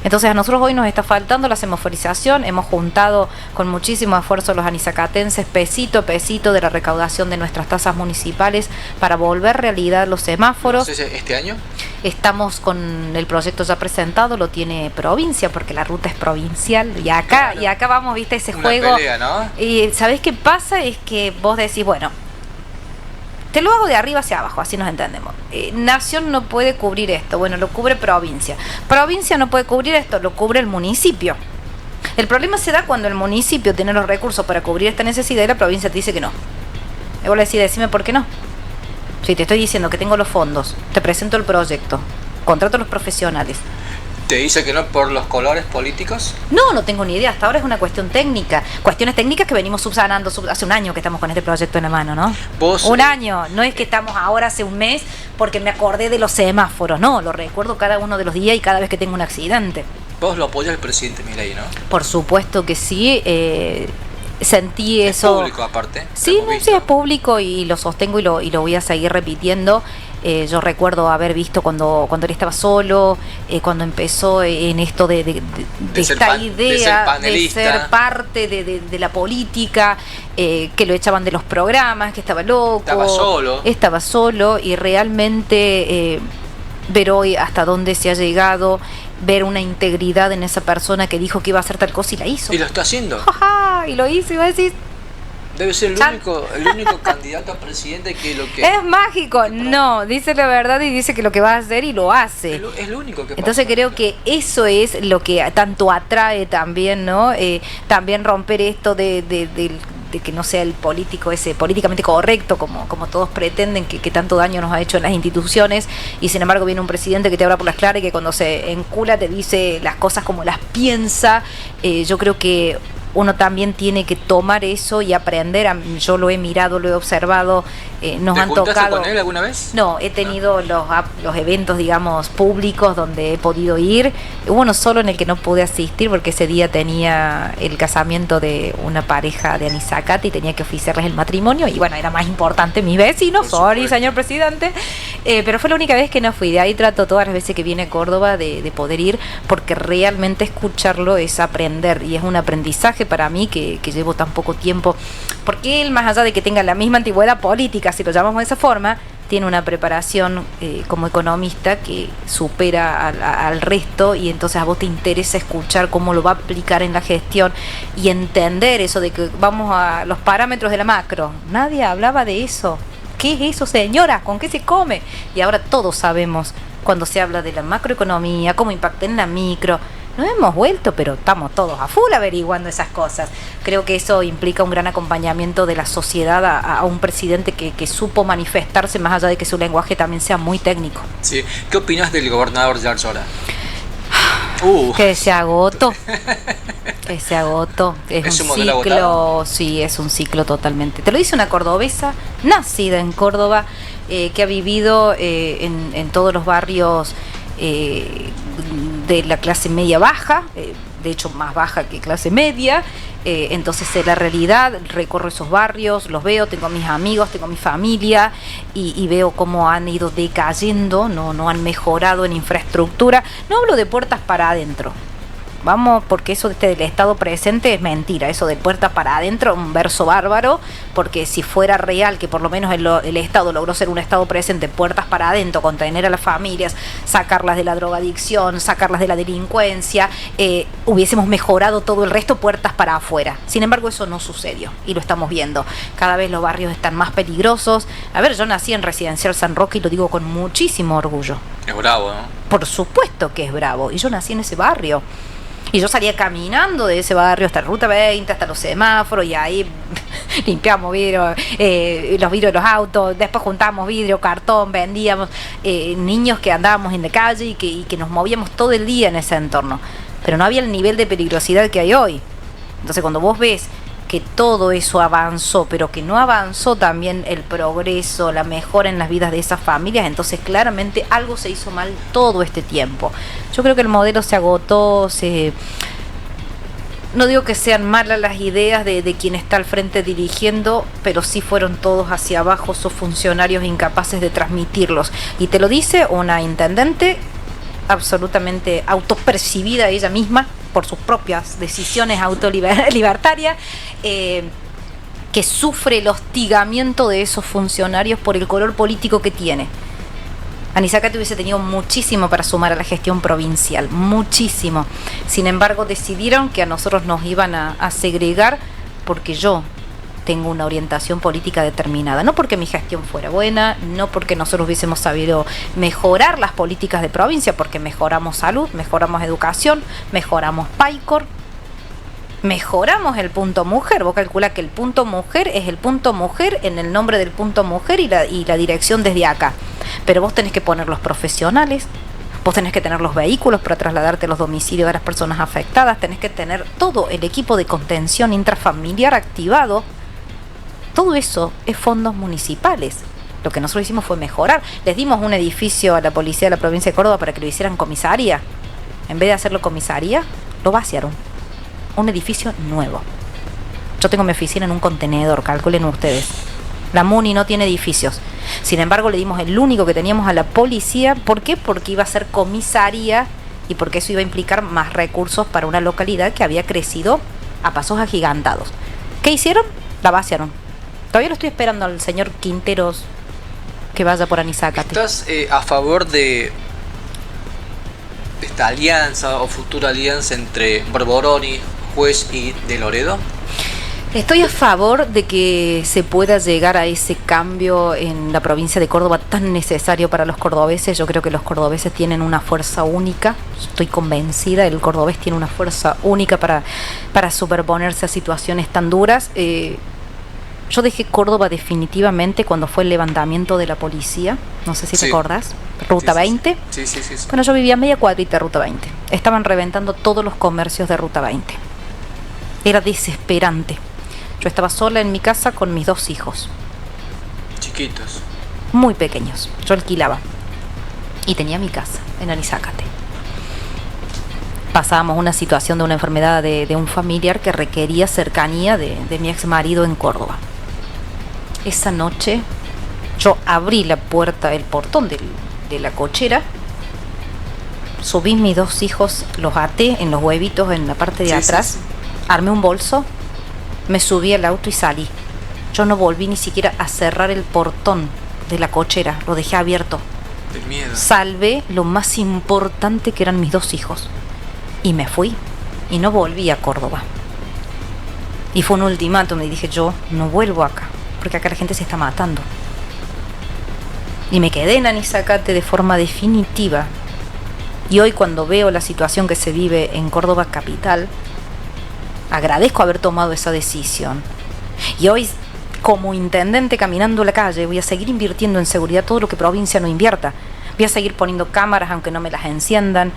Entonces a nosotros hoy nos está faltando la semaforización. Hemos juntado con muchísimo esfuerzo los anisacatenses pesito a pesito de la recaudación de nuestras tasas municipales para volver realidad los semáforos. Entonces, ¿este año? Estamos con el proyecto ya presentado, lo tiene provincia porque la ruta es provincial y acá, claro, y acá vamos, viste, ese una juego. Pelea, ¿no? Y ¿sabés qué pasa? Es que vos decís, bueno, te lo hago de arriba hacia abajo, así nos entendemos. Nación no puede cubrir esto, bueno, lo cubre provincia. Provincia no puede cubrir esto, lo cubre el municipio. El problema se da cuando el municipio tiene los recursos para cubrir esta necesidad y la provincia te dice que no. Y vos le decís, decime por qué no. Si te estoy diciendo que tengo los fondos, te presento el proyecto, contrato a los profesionales. ¿Te dice que no por los colores políticos? No tengo ni idea. Hasta ahora es una cuestión técnica. Cuestiones técnicas que venimos subsanando hace un año que estamos con este proyecto en la mano, ¿no? Un año. No es que estamos ahora hace un mes porque me acordé de los semáforos. No, lo recuerdo cada uno de los días y cada vez que tengo un accidente. ¿Vos lo apoyas el presidente Milei, no? Por supuesto que sí. Sentí eso. ¿Es público aparte? Sí, sí, es público y lo sostengo y lo voy a seguir repitiendo. Yo recuerdo haber visto cuando él estaba solo, cuando empezó en esto de esta idea de ser parte de la política, que lo echaban de los programas, que estaba loco. Estaba solo y realmente ver hoy hasta dónde se ha llegado, ver una integridad en esa persona que dijo que iba a hacer tal cosa y la hizo. Y lo está haciendo. Ajá, y lo hizo y va a decir... Debe ser el único candidato a presidente que lo que... Es mágico. No, dice la verdad y dice que lo que va a hacer y lo hace. Es lo único que pasa. Entonces creo que eso es lo que tanto atrae también, ¿no? También romper esto del de que no sea el político ese políticamente correcto como todos pretenden, que tanto daño nos ha hecho en las instituciones, y sin embargo viene un presidente que te habla por las claras y que cuando se encula te dice las cosas como las piensa. Yo creo que uno también tiene que tomar eso y aprender. Yo lo he mirado, lo he observado, nos han tocado. ¿Te juntaste con él alguna vez? No, he tenido los eventos, digamos, públicos donde he podido ir. Hubo uno solo en el que no pude asistir porque ese día tenía el casamiento de una pareja de Anisacate y tenía que oficiarles el matrimonio, y bueno, era más importante mis vecinos, sorry, señor presidente, pero fue la única vez que no fui. De ahí trato todas las veces que viene a Córdoba de poder ir, porque realmente escucharlo es aprender, y es un aprendizaje para mí que llevo tan poco tiempo, porque él, más allá de que tenga la misma antigüedad política, si lo llamamos de esa forma, tiene una preparación como economista que supera al resto, y entonces a vos te interesa escuchar cómo lo va a aplicar en la gestión y entender eso de que vamos a los parámetros de la macro. Nadie hablaba de eso. ¿Qué es eso, señora? ¿Con qué se come? Y ahora todos sabemos cuando se habla de la macroeconomía, cómo impacta en la micro. Nos hemos vuelto, pero estamos todos a full averiguando esas cosas. Creo que eso implica un gran acompañamiento de la sociedad a un presidente que supo manifestarse, más allá de que su lenguaje también sea muy técnico. Sí. ¿Qué opinas del gobernador George Soros? Que se agotó. Que se agotó. Es un ciclo agotado. Sí, es un ciclo totalmente. Te lo dice una cordobesa, nacida en Córdoba, que ha vivido en todos los barrios de la clase media baja, de hecho más baja que clase media. Entonces la realidad, recorro esos barrios, los veo, tengo a mis amigos, tengo a mi familia, y veo cómo han ido decayendo, no han mejorado en infraestructura. No hablo de puertas para adentro, vamos, porque eso del Estado presente es mentira. Eso de puertas para adentro, un verso bárbaro, porque si fuera real que por lo menos el Estado logró ser un Estado presente, puertas para adentro, contener a las familias, sacarlas de la drogadicción, sacarlas de la delincuencia, hubiésemos mejorado todo el resto, puertas para afuera. Sin embargo, eso no sucedió y lo estamos viendo. Cada vez los barrios están más peligrosos. A ver, yo nací en Residencial San Roque y lo digo con muchísimo orgullo. Es bravo, ¿no? Por supuesto que es bravo, y yo nací en ese barrio. Y yo salía caminando de ese barrio hasta Ruta 20, hasta los semáforos, y ahí limpiamos vidrio, los vidrios de los autos, después juntábamos vidrio, cartón, vendíamos, niños que andábamos en la calle y que nos movíamos todo el día en ese entorno. Pero no había el nivel de peligrosidad que hay hoy. Entonces cuando vos ves que todo eso avanzó, pero que no avanzó también el progreso, la mejora en las vidas de esas familias, entonces claramente algo se hizo mal todo este tiempo. Yo creo que el modelo se agotó, no digo que sean malas las ideas de quien está al frente dirigiendo, pero sí fueron todos hacia abajo, sus funcionarios incapaces de transmitirlos. Y te lo dice una intendente absolutamente autopercibida ella misma por sus propias decisiones autolibertarias, que sufre el hostigamiento de esos funcionarios por el color político que tiene. Anisacate hubiese tenido muchísimo para sumar a la gestión provincial, muchísimo. Sin embargo, decidieron que a nosotros nos iban a segregar porque yo tengo una orientación política determinada, no porque mi gestión fuera buena, no porque nosotros hubiésemos sabido mejorar las políticas de provincia, porque mejoramos salud, mejoramos educación, mejoramos PAICOR, mejoramos el punto mujer. Vos calculás que el punto mujer es el punto mujer en el nombre del punto mujer y la dirección desde acá, pero vos tenés que poner los profesionales, vos tenés que tener los vehículos para trasladarte a los domicilios de las personas afectadas, tenés que tener todo el equipo de contención intrafamiliar activado. Todo eso es fondos municipales. Lo que nosotros hicimos fue mejorar. Les dimos un edificio a la policía de la provincia de Córdoba para que lo hicieran comisaría. En vez de hacerlo comisaría, lo vaciaron. Un edificio nuevo. Yo tengo mi oficina en un contenedor, calculen ustedes. La MUNI no tiene edificios. Sin embargo, le dimos el único que teníamos a la policía. ¿Por qué? Porque iba a ser comisaría y porque eso iba a implicar más recursos para una localidad que había crecido a pasos agigantados. ¿Qué hicieron? La vaciaron. Todavía lo estoy esperando al señor Quinteros que vaya por Anisacate. ¿Estás a favor de esta alianza o futura alianza entre Borboroni, Juez y De Loredo? Estoy a favor de que se pueda llegar a ese cambio en la provincia de Córdoba tan necesario para los cordobeses. Yo creo que los cordobeses tienen una fuerza única. Estoy convencida, el cordobés tiene una fuerza única para superponerse a situaciones tan duras. Yo dejé Córdoba definitivamente cuando fue el levantamiento de la policía. No sé si te acordás. Ruta 20. Sí. Bueno, yo vivía a media cuadrita de Ruta 20. Estaban reventando todos los comercios de Ruta 20. Era desesperante. Yo estaba sola en mi casa con mis 2 hijos. Chiquitos. Muy pequeños. Yo alquilaba. Y tenía mi casa en Anizácate. Pasábamos una situación de una enfermedad de un familiar que requería cercanía de mi ex marido en Córdoba. Esa noche yo abrí la puerta, el portón de la cochera, subí mis 2 hijos, los até en los huevitos en la parte de atrás, armé un bolso, me subí al auto y salí. Yo no volví ni siquiera a cerrar el portón de la cochera, lo dejé abierto. Del miedo. Salvé lo más importante, que eran mis 2 hijos. Y me fui y no volví a Córdoba. Y fue un ultimátum, y dije, yo no vuelvo acá, porque acá la gente se está matando. Y me quedé en Anizácate de forma definitiva. Y hoy, cuando veo la situación que se vive en Córdoba capital, agradezco haber tomado esa decisión. Y hoy, como intendente, caminando la calle, voy a seguir invirtiendo en seguridad todo lo que provincia no invierta. Voy a seguir poniendo cámaras aunque no me las enciendan.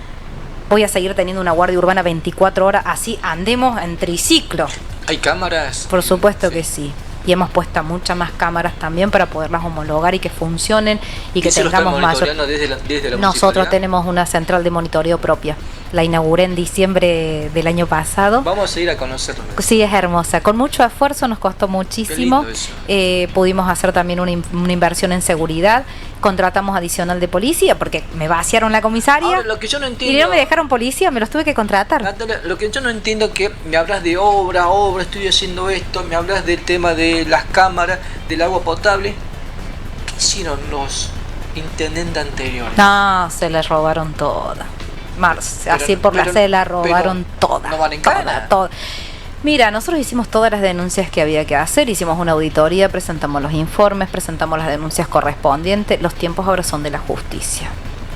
Voy a seguir teniendo una guardia urbana 24 horas, así andemos en triciclo. ¿Hay cámaras? Por supuesto que sí. Y hemos puesto muchas más cámaras también para poderlas homologar y que funcionen y que tengamos más. Desde la Nosotros tenemos una central de monitoreo propia. La inauguré en diciembre del año pasado. Vamos a ir a conocerla. Sí, es hermosa. Con mucho esfuerzo, nos costó muchísimo. Pudimos hacer también una inversión en seguridad. Contratamos adicional de policía porque me vaciaron la comisaria. Ahora, lo que yo no entiendo, y no me dejaron policía, me los tuve que contratar. Natalia, lo que yo no entiendo es que me hablas de obra, estoy haciendo esto, me hablas del tema de las cámaras, del agua potable. ¿Qué hicieron los intendentes anteriores? No, se la robaron toda. Así por la se la robaron toda. No valen nada. Toda. Mira, nosotros hicimos todas las denuncias que había que hacer, hicimos una auditoría, presentamos los informes, presentamos las denuncias correspondientes. Los tiempos ahora son de la justicia.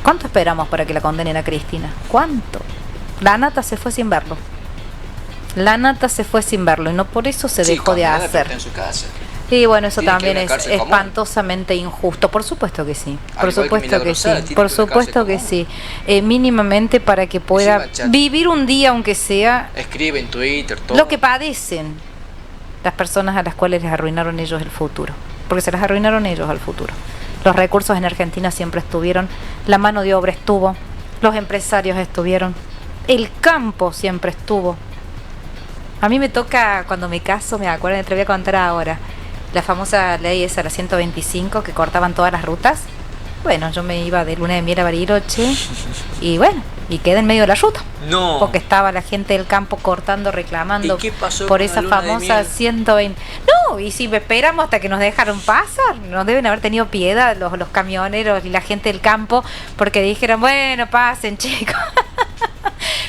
¿Cuánto esperamos para que la condenen a Cristina? ¿Cuánto? La nata se fue sin verlo. Y no por eso se dejó de hacer. En su casa. Y bueno, eso Tiene también que ir a una es cárcel espantosamente injusto. Por supuesto que sí. Por Al igual que supuesto que sí. Milagrosada, tiene Por que ir a una supuesto que cárcel sí. Mínimamente para que pueda Encima, chat. vivir un día, aunque sea, Escribe en Twitter, todo. lo que padecen las personas a las cuales les arruinaron ellos el futuro. Porque se las arruinaron ellos al futuro. Los recursos en Argentina siempre estuvieron, la mano de obra estuvo, los empresarios estuvieron, el campo siempre estuvo. A mí me toca, cuando me caso, me acuerdo, te voy a contar ahora, la famosa ley esa, la 125, que cortaban todas las rutas. Bueno, yo me iba de luna de miel a Bariloche y bueno, y quedé en medio de la ruta. No. Porque estaba la gente del campo cortando, reclamando. ¿Y qué pasó por con esa la luna de famosa miel? 120. No, y si esperamos hasta que nos dejaron pasar, nos deben haber tenido piedad los camioneros y la gente del campo, porque dijeron, bueno, pasen, chicos.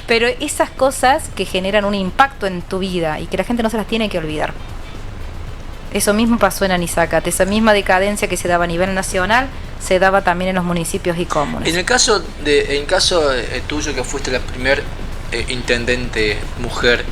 Pero esas cosas que generan un impacto en tu vida y que la gente no se las tiene que olvidar. Eso mismo pasó en Anizácate, esa misma decadencia que se daba a nivel nacional, se daba también en los municipios y comunas. En el caso tuyo, que fuiste la primer intendente mujer,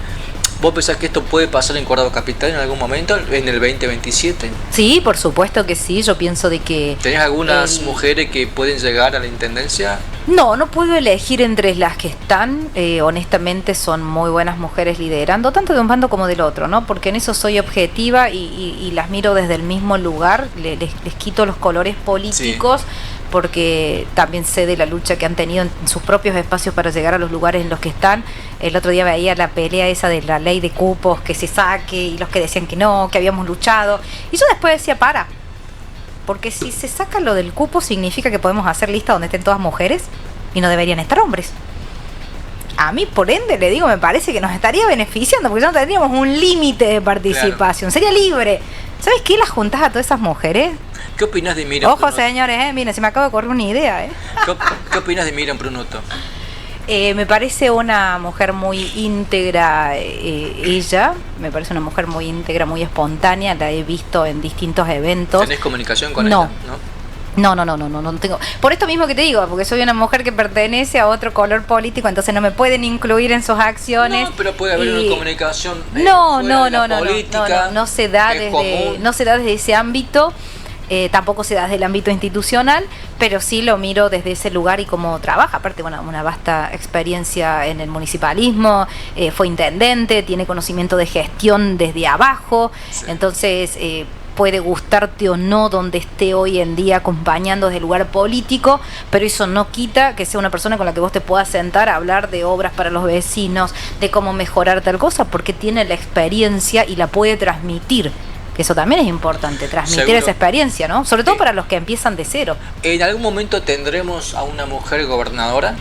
¿vos pensás que esto puede pasar en Córdoba Capital en algún momento, en el 2027? Sí, por supuesto que sí, yo pienso de que... ¿Tenés algunas mujeres que pueden llegar a la intendencia? No puedo elegir entre las que están, honestamente son muy buenas mujeres liderando, tanto de un bando como del otro, ¿no? Porque en eso soy objetiva y las miro desde el mismo lugar, les quito los colores políticos, sí, porque también sé de la lucha que han tenido en sus propios espacios para llegar a los lugares en los que están. El otro día veía la pelea esa de la ley de cupos, que se saque, y los que decían que no, que habíamos luchado, y yo después decía, porque si se saca lo del cupo significa que podemos hacer lista donde estén todas mujeres y no deberían estar hombres. A mí, por ende, le digo, me parece que nos estaría beneficiando porque ya no tendríamos un límite de participación, claro, sería libre. ¿Sabes qué? Las juntás a todas esas mujeres. ¿Qué opinas de Miriam Ojo, Prunoto? señores, miren, se me acaba de ocurrir una idea, ¿Qué opinas de Miriam Prunoto? Me parece una mujer muy íntegra, ella, me parece una mujer muy íntegra, muy espontánea, la he visto en distintos eventos. ¿Tenés comunicación con ella? No tengo. Por esto mismo que te digo, porque soy una mujer que pertenece a otro color político, entonces no me pueden incluir en sus acciones. No, pero puede haber una comunicación no política. No se da desde ese ámbito. Tampoco se da desde el ámbito institucional, pero sí lo miro desde ese lugar y cómo trabaja. Aparte, bueno, una vasta experiencia en el municipalismo, fue intendente, tiene conocimiento de gestión desde abajo, sí. Entonces puede gustarte o no donde esté hoy en día acompañando desde el lugar político, pero eso no quita que sea una persona con la que vos te puedas sentar a hablar de obras para los vecinos, de cómo mejorar tal cosa, porque tiene la experiencia y la puede transmitir. Que eso también es importante, transmitir Seguro. Esa experiencia, ¿no? Sobre todo para los que empiezan de cero. ¿En algún momento tendremos a una mujer gobernadora?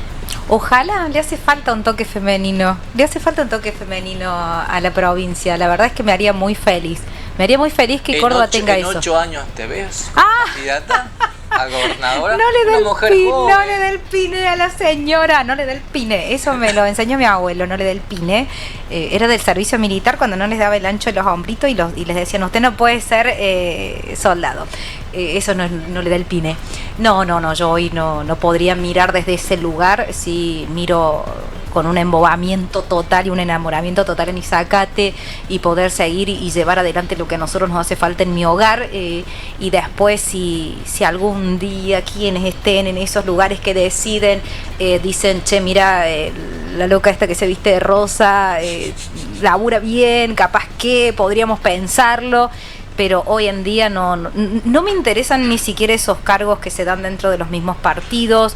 Ojalá, le hace falta un toque femenino. Le hace falta un toque femenino a la provincia. La verdad es que me haría muy feliz. Me haría muy feliz que Córdoba tenga eso. ¿En 8 años te ves candidata a gobernadora? No le dé no le dé el pine a la señora, no le dé el pine. Eso me lo enseñó mi abuelo, no le dé el pine. Era del servicio militar cuando no les daba el ancho de los hombritos y les decían, usted no puede ser soldado. Eso no le da el pine. No, yo hoy no podría mirar desde ese lugar. Si miro con un embobamiento total y un enamoramiento total en Izagate y poder seguir y llevar adelante lo que a nosotros nos hace falta en mi hogar, y después si algún día quienes estén en esos lugares que deciden dicen, che, mira, la loca esta que se viste de rosa labura bien, capaz que podríamos pensarlo. Pero hoy en día no me interesan ni siquiera esos cargos que se dan dentro de los mismos partidos.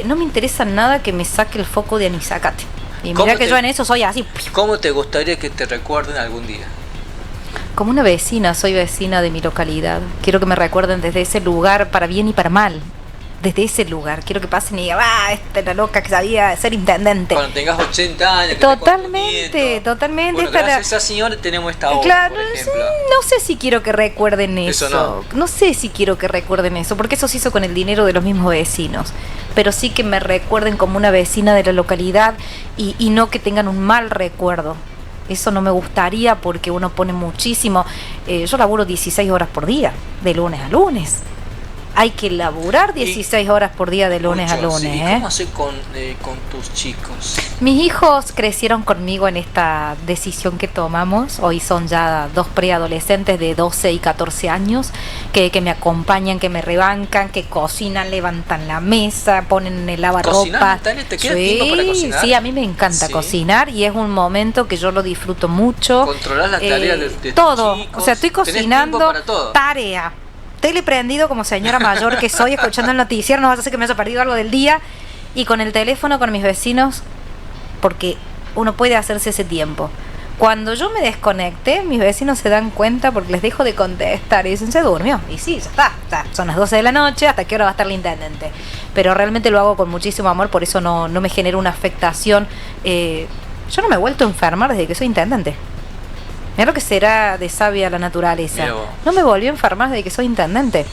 No me interesa nada que me saque el foco de Anisacate. Y mira que yo en eso soy así. ¿Cómo te gustaría que te recuerden algún día? Como una vecina, soy vecina de mi localidad. Quiero que me recuerden desde ese lugar, para bien y para mal. Desde ese lugar, quiero que pasen y digan, esta es la loca que sabía ser intendente. Cuando tengas 80 años. Totalmente. Bueno, gracias a esa señora tenemos esta obra, claro, por ejemplo. No sé si quiero que recuerden eso. No sé si quiero que recuerden eso, porque eso se hizo con el dinero de los mismos vecinos. Pero sí que me recuerden como una vecina de la localidad y no que tengan un mal recuerdo. Eso no me gustaría porque uno pone muchísimo. Yo laburo 16 horas por día, de lunes a lunes. Hay que laburar 16 horas por día de lunes a lunes. Sí. ¿Cómo haces con tus chicos? Mis hijos crecieron conmigo en esta decisión que tomamos. Hoy son ya 2 preadolescentes de 12 y 14 años que me acompañan, que me rebancan, que cocinan, levantan la mesa, ponen el lavarropa. ¿Te queda tiempo para cocinar? Sí, a mí me encanta cocinar y es un momento que yo lo disfruto mucho. ¿Controlás la tarea de todo. tus chicos? O sea, estoy cocinando, para todo. Tarea. Teleprendido como señora mayor que soy, escuchando el noticiero, no vas a hacer que me haya perdido algo del día, y con el teléfono con mis vecinos, porque uno puede hacerse ese tiempo. Cuando yo me desconecté, mis vecinos se dan cuenta porque les dejo de contestar y dicen, se durmió. Y sí, ya está. Son las 12 de la noche, ¿hasta qué hora va a estar el intendente? Pero realmente lo hago con muchísimo amor, por eso no me genera una afectación. Yo no me he vuelto a enfermar desde que soy intendente. Mira lo que será de sabia la naturaleza. No me volví a enfermar desde que soy intendente.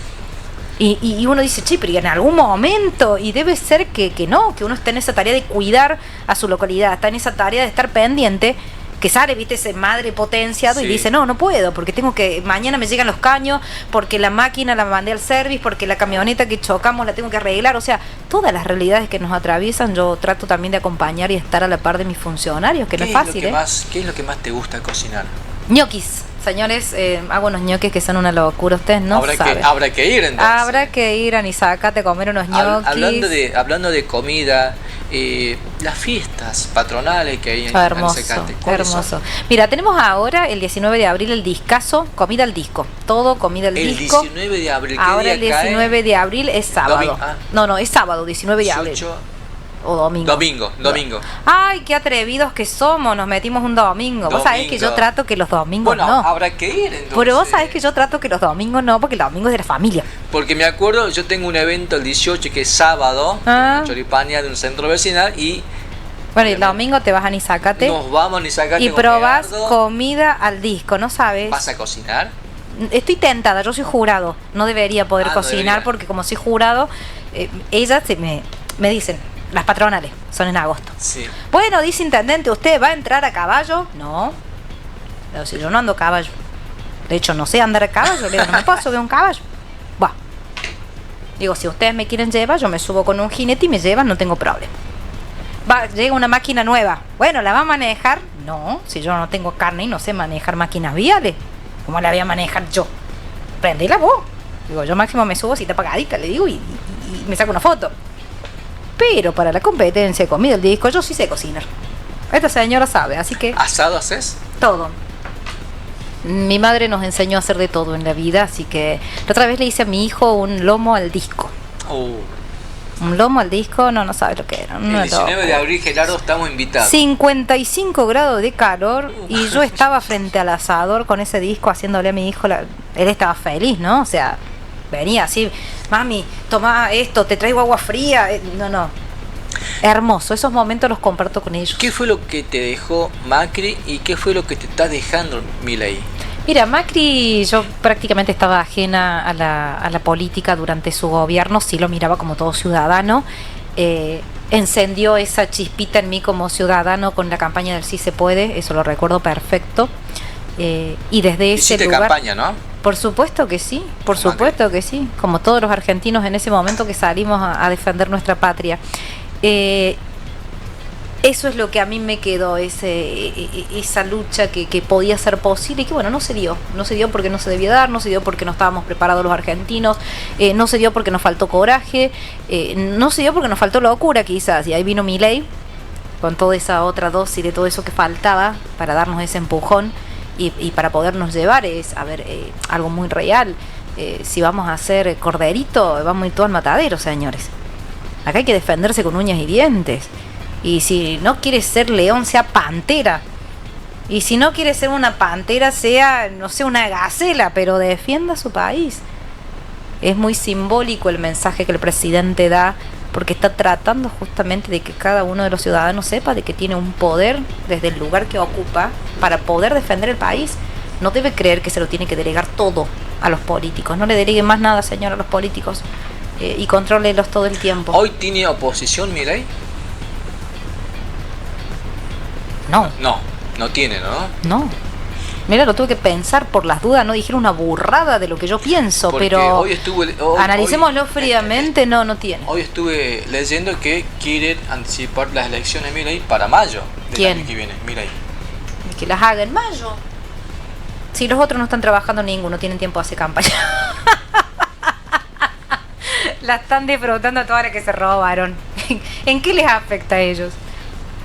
Y uno dice, che, pero en algún momento, y debe ser que no, que uno está en esa tarea de cuidar a su localidad, está en esa tarea de estar pendiente, que sale, viste, ese madre potenciado, sí. Y dice, no puedo, porque mañana me llegan los caños, porque la máquina la mandé al service, porque la camioneta que chocamos la tengo que arreglar. O sea, todas las realidades que nos atraviesan, yo trato también de acompañar y estar a la par de mis funcionarios, que no es fácil. ¿Qué es lo que más te gusta cocinar? Ñoquis, señores, hago unos ñoquis que son una locura, ustedes no saben. Habrá que ir entonces. Habrá que ir a Anisacate a comer unos ñoquis. Hablando de comida, las fiestas patronales que hay en Anisacate. Hermoso. Mira, tenemos ahora el 19 de abril el discazo, comida al disco. Todo comida al disco. El 19 de abril, ahora el 19 de abril es sábado. No, es sábado, 19 de abril. O domingo. Domingo. Ay, qué atrevidos que somos, nos metimos un domingo. Vos sabés que yo trato que los domingos no. Habrá que ir entonces. Pero vos sabés que yo trato que los domingos no, porque el domingo es de la familia. Porque me acuerdo, yo tengo un evento el 18 que es sábado, en Choripania, de un centro vecinal, y... Bueno, y el domingo te vas a Anisacate. Nos vamos a Anisacate. Y probás comida al disco, ¿no sabes? ¿Vas a cocinar? Estoy tentada, yo soy jurado. No debería poder cocinar porque como soy jurado, ellas me dicen... Las patronales son en agosto. Sí. Bueno, dice intendente, ¿usted va a entrar a caballo? No. Pero si yo no ando a caballo. De hecho, no sé andar a caballo. Le digo, no me puedo subir a un caballo. Digo, si ustedes me quieren llevar, yo me subo con un jinete y me llevan, no tengo problema. Llega una máquina nueva. Bueno, ¿la va a manejar? No, si yo no tengo carne y no sé manejar máquinas viales, ¿cómo la voy a manejar yo? Prendela vos. Digo, yo máximo me subo si está apagadita, le digo, y me saco una foto. Pero para la competencia de comida del disco, yo sí sé cocinar. Esta señora sabe, así que... ¿Asado haces? Todo. Mi madre nos enseñó a hacer de todo en la vida, así que la otra vez le hice a mi hijo un lomo al disco. Un lomo al disco, no sabe lo que era. El 19 de abril, Gerardo, estamos invitados. 55 grados de calor y yo estaba frente al asador con ese disco haciéndole a mi hijo. Él estaba feliz, ¿no? O sea, venía así, mami, toma esto, te traigo agua fría. No. Hermoso, esos momentos los comparto con ellos. ¿Qué fue lo que te dejó Macri y qué fue lo que te está dejando Milei? Mira, Macri, yo prácticamente estaba ajena a la política durante su gobierno, sí lo miraba como todo ciudadano. Encendió esa chispita en mí como ciudadano con la campaña del Sí se puede, eso lo recuerdo perfecto. Y desde ese lugar... Hiciste campaña, ¿no? Por supuesto que sí, por supuesto que sí, como todos los argentinos en ese momento que salimos a defender nuestra patria. Eso es lo que a mí me quedó, esa lucha que podía ser posible y que bueno, no se dio porque no se debía dar, no se dio porque no estábamos preparados los argentinos, no se dio porque nos faltó coraje, no se dio porque nos faltó locura quizás, y ahí vino Milei con toda esa otra dosis de todo eso que faltaba para darnos ese empujón y para podernos llevar algo muy real. Si vamos a hacer corderito, vamos a ir todo al matadero, señores. Acá hay que defenderse con uñas y dientes. Y si no quiere ser león, sea pantera. Y si no quiere ser una pantera, sea, no sé, una gacela, pero defienda su país. Es muy simbólico el mensaje que el presidente da, porque está tratando justamente de que cada uno de los ciudadanos sepa de que tiene un poder desde el lugar que ocupa para poder defender el país. No debe creer que se lo tiene que delegar todo a los políticos. No le delegue más nada, señor, a los políticos. Y contrólelos todo el tiempo. ¿Hoy tiene oposición Milei? No tiene, ¿no? No. Mira, lo tuve que pensar por las dudas, no dijeron una burrada de lo que yo pienso, porque pero analicémoslo fríamente, no tiene. Hoy estuve leyendo que quieren anticipar las elecciones Milei para mayo del año que viene. Milei. Que las haga en mayo. Si los otros no están trabajando ninguno, tienen tiempo de hacer campaña. La están disfrutando todas las que se robaron. ¿En qué les afecta a ellos?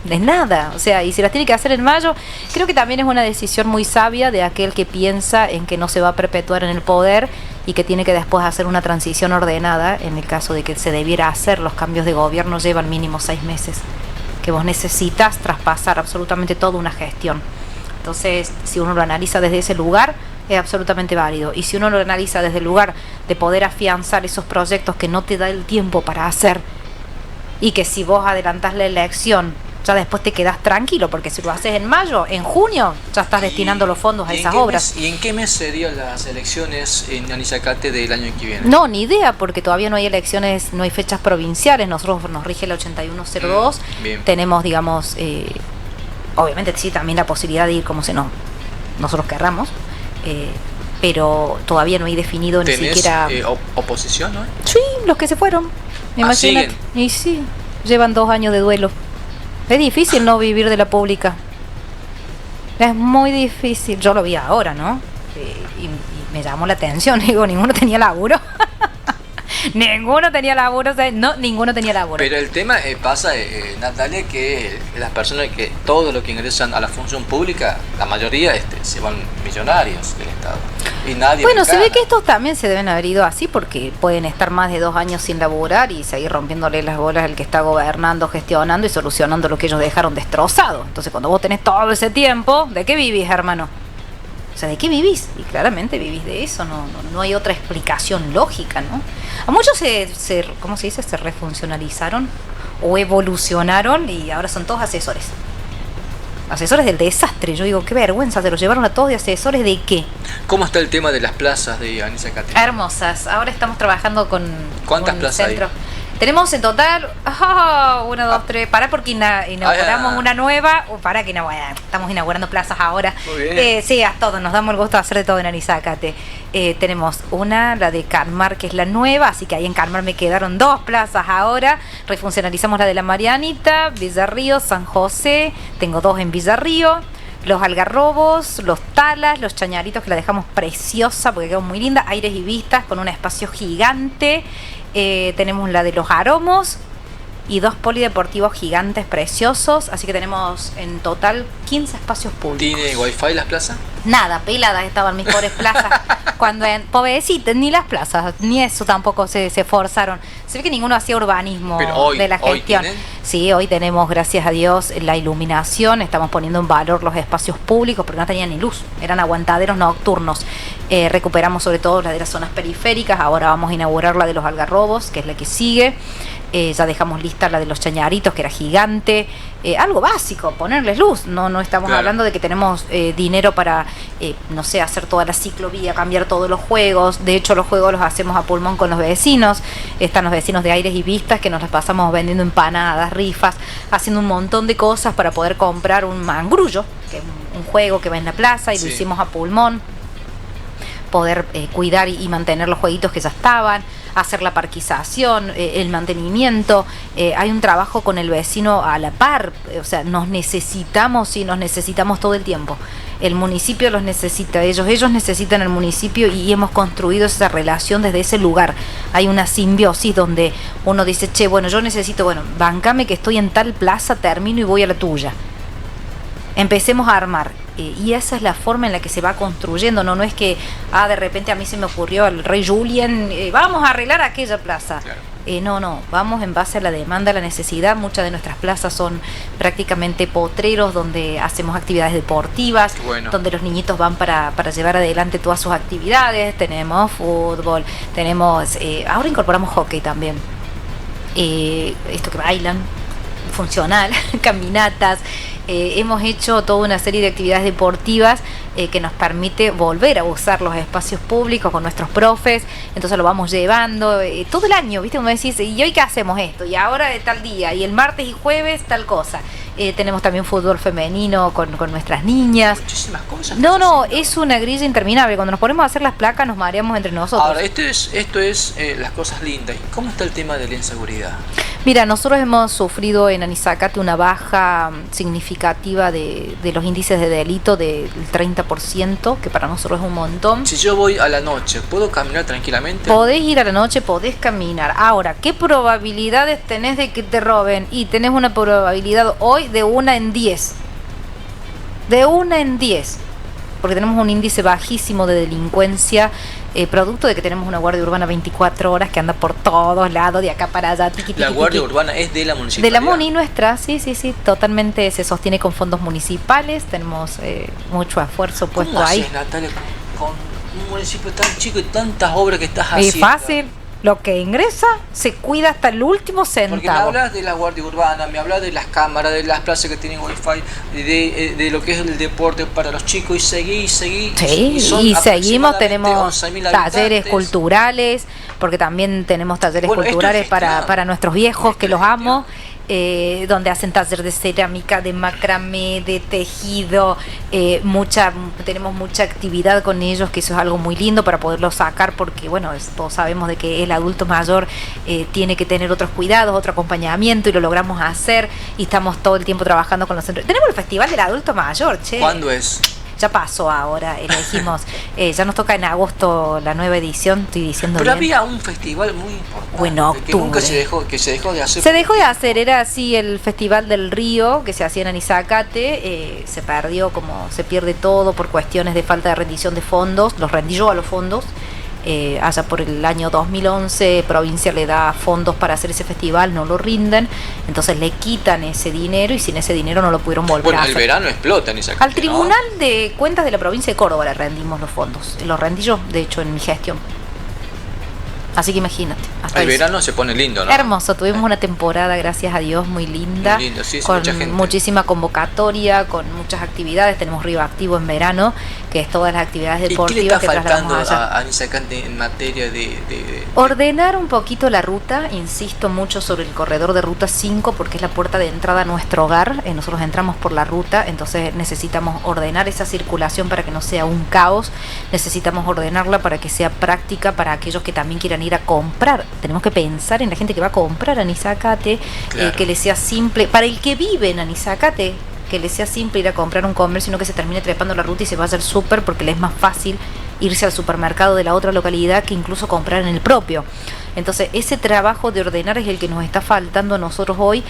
De nada, o sea, y si las tiene que hacer en mayo, creo que también es una decisión muy sabia de aquel que piensa en que no se va a perpetuar en el poder y que tiene que después hacer una transición ordenada. En el caso de que se debiera hacer, los cambios de gobierno llevan mínimo 6 meses, que vos necesitas traspasar absolutamente toda una gestión. Entonces, si uno lo analiza desde ese lugar, es absolutamente válido. Y si uno lo analiza desde el lugar de poder afianzar esos proyectos que no te da el tiempo para hacer, y que si vos adelantás la elección, ya después te quedás tranquilo, porque si lo haces en mayo, en junio, ya estás destinando los fondos a esas obras. ¿Y en qué mes serían las elecciones en Anizacate del año que viene? No, ni idea, porque todavía no hay elecciones, no hay fechas provinciales. Nosotros nos rige la 8102. Tenemos, digamos, obviamente sí, también la posibilidad de ir como nosotros querramos, pero todavía no hay definido ni siquiera... ¿Oposición, no? Sí, los que se fueron. Imagínate. Y sí, llevan 2 años de duelo. Es difícil no vivir de la pública. Es muy difícil. Yo lo vi ahora, ¿no? Y me llamó la atención. Digo, ninguno tenía laburo. Ninguno tenía laburo. Ninguno tenía laburo. Pero el tema pasa, Natalia, que las personas que todo lo que ingresan a la función pública, la mayoría se van millonarios del Estado. Y nadie. Bueno, se ve que estos también se deben haber ido así porque pueden estar más de 2 años sin laburar y seguir rompiéndole las bolas al que está gobernando, gestionando y solucionando lo que ellos dejaron destrozado. Entonces, cuando vos tenés todo ese tiempo, ¿de qué vivís, hermano? O sea, ¿de qué vivís? Y claramente vivís de eso, no hay otra explicación lógica, ¿no? A muchos ¿cómo se dice? Se refuncionalizaron o evolucionaron y ahora son todos asesores. Asesores del desastre. Yo digo, qué vergüenza, se los llevaron a todos de asesores de qué. ¿Cómo está el tema de las plazas de Anizacate? Hermosas. Ahora estamos trabajando con ¿Cuántas plazas centro. Tenemos en total, 1, 2, 3, para porque inauguramos una nueva, estamos inaugurando plazas ahora. Muy bien. Sí, a todos, nos damos el gusto de hacer de todo en Anisacate. Tenemos la de Canmar, que es la nueva, así que ahí en Canmar me quedaron 2 plazas ahora. Refuncionalizamos la de la Marianita, Villarrío, San José, tengo 2 en Villarrío. Los algarrobos, los talas, los chañaritos, que la dejamos preciosa porque quedó muy linda. Aires y vistas con un espacio gigante. Tenemos la de los aromos y 2 polideportivos gigantes preciosos. Así que tenemos en total 15 espacios públicos. ¿Tiene wifi las plazas? Nada, peladas estaban mis pobres plazas. Pobrecitas, ni las plazas, ni eso tampoco se esforzaron. Se ve que ninguno hacía urbanismo de la gestión. Sí, hoy tenemos, gracias a Dios, la iluminación. Estamos poniendo en valor los espacios públicos porque no tenían ni luz, eran aguantaderos nocturnos. Recuperamos sobre todo la de las zonas periféricas. Ahora vamos a inaugurar la de los algarrobos, que es la que sigue. Ya dejamos lista la de los chañaritos, que era gigante. Algo básico, ponerles luz. No estamos hablando de que tenemos dinero para, no sé, hacer toda la ciclovía, cambiar todos los juegos. De hecho, los juegos los hacemos a pulmón con los vecinos. Están los vecinos de Aires y Vistas, que nos las pasamos vendiendo empanadas, rifas, haciendo un montón de cosas para poder comprar un mangrullo, que es un juego que va en la plaza, y lo hicimos a pulmón. Poder cuidar y mantener los jueguitos que ya estaban, hacer la parquización, el mantenimiento. Hay un trabajo con el vecino a la par, o sea, nos necesitamos todo el tiempo. El municipio los necesita, ellos necesitan el municipio, y hemos construido esa relación desde ese lugar. Hay una simbiosis donde uno dice, che, bueno, yo necesito, bancame que estoy en tal plaza, termino y voy a la tuya. Empecemos a armar. Y esa es la forma en la que se va construyendo. No es que de repente a mí se me ocurrió al rey Julien, vamos a arreglar aquella plaza. Claro. No, vamos en base a la demanda, a la necesidad. Muchas de nuestras plazas son prácticamente potreros donde hacemos actividades deportivas, donde los niñitos van para llevar adelante todas sus actividades. Tenemos fútbol, tenemos ahora incorporamos hockey también, esto que bailan, funcional, caminatas. Hemos hecho toda una serie de actividades deportivas que nos permite volver a usar los espacios públicos con nuestros profes. Entonces lo vamos llevando todo el año, ¿viste? Como decís, ¿y hoy qué hacemos esto? Y ahora de tal día, y el martes y jueves tal cosa. Tenemos también fútbol femenino con nuestras niñas. Muchísimas cosas. Es una grilla interminable. Cuando nos ponemos a hacer las placas nos mareamos entre nosotros. Ahora, esto es las cosas lindas. ¿Cómo está el tema de la inseguridad? Mira, nosotros hemos sufrido en Anisacate una baja significativa de los índices de delito del 30%, que para nosotros es un montón. Si yo voy a la noche, ¿puedo caminar tranquilamente? Podés ir a la noche, podés caminar. Ahora, ¿qué probabilidades tenés de que te roben? Y tenés una probabilidad hoy de 1 en 10. De 1 en 10. Porque tenemos un índice bajísimo de delincuencia, producto de que tenemos una guardia urbana 24 horas que anda por todos lados, de acá para allá. La guardia urbana es de la municipalidad. De la MUNI nuestra, sí, totalmente se sostiene con fondos municipales. Tenemos mucho esfuerzo puesto ahí. ¿Cómo haces, Natalia, con un municipio tan chico y tantas obras que estás haciendo? Es fácil. Lo que ingresa se cuida hasta el último centavo. Porque me hablas de la guardia urbana, me hablas de las cámaras, de las plazas que tienen wifi, de lo que es el deporte para los chicos, y seguí. Sí, y seguimos, tenemos talleres culturales, porque también tenemos talleres culturales para nuestros viejos, que los amo. Donde hacen taller de cerámica, de macramé, de tejido, tenemos mucha actividad con ellos, que eso es algo muy lindo para poderlo sacar, porque todos sabemos de que el adulto mayor tiene que tener otros cuidados, otro acompañamiento, y lo logramos hacer, y estamos todo el tiempo trabajando con los centros. Tenemos el Festival del Adulto Mayor, che. ¿Cuándo es? Ya pasó ahora, elegimos, ya nos toca en agosto la nueva edición, estoy diciendo. Pero bien. Había un festival muy importante. Bueno, que nunca se dejó de hacer. Se dejó de hacer, era así el Festival del Río, que se hacía en Anisacate, se perdió, como se pierde todo por cuestiones de falta de rendición de fondos, los rendí yo a los fondos. Allá por el año 2011, provincia le da fondos para hacer ese festival, no lo rinden, entonces le quitan ese dinero, y sin ese dinero no lo pudieron volver a hacer. El verano explota en esa. Al Tribunal de Cuentas de la provincia de Córdoba le rendimos los fondos, los rendí yo, de hecho, en mi gestión. Así que imagínate. El verano se pone lindo, ¿no? Hermoso, tuvimos una temporada, gracias a Dios, muy linda. Muy lindo, sí, con mucha gente. Muchísima convocatoria, con muchas actividades. Tenemos Río Activo en verano, que es todas las actividades ¿Y deportivas qué le que está faltando trasladamos allá. a Anisacate en materia de Ordenar un poquito la ruta, insisto mucho sobre el corredor de ruta 5 porque es la puerta de entrada a nuestro hogar. Nosotros entramos por la ruta, entonces necesitamos ordenar esa circulación para que no sea un caos, necesitamos ordenarla para que sea práctica para aquellos que también quieran ir a comprar. Tenemos que pensar en la gente que va a comprar a Anisacate, Claro. que le sea simple, para el que vive en Anisacate, que le sea simple ir a comprar un comercio, sino que se termine trepando la ruta y se vaya al súper porque le es más fácil irse al supermercado de la otra localidad que incluso comprar en el propio. Entonces ese trabajo de ordenar es el que nos está faltando a nosotros hoy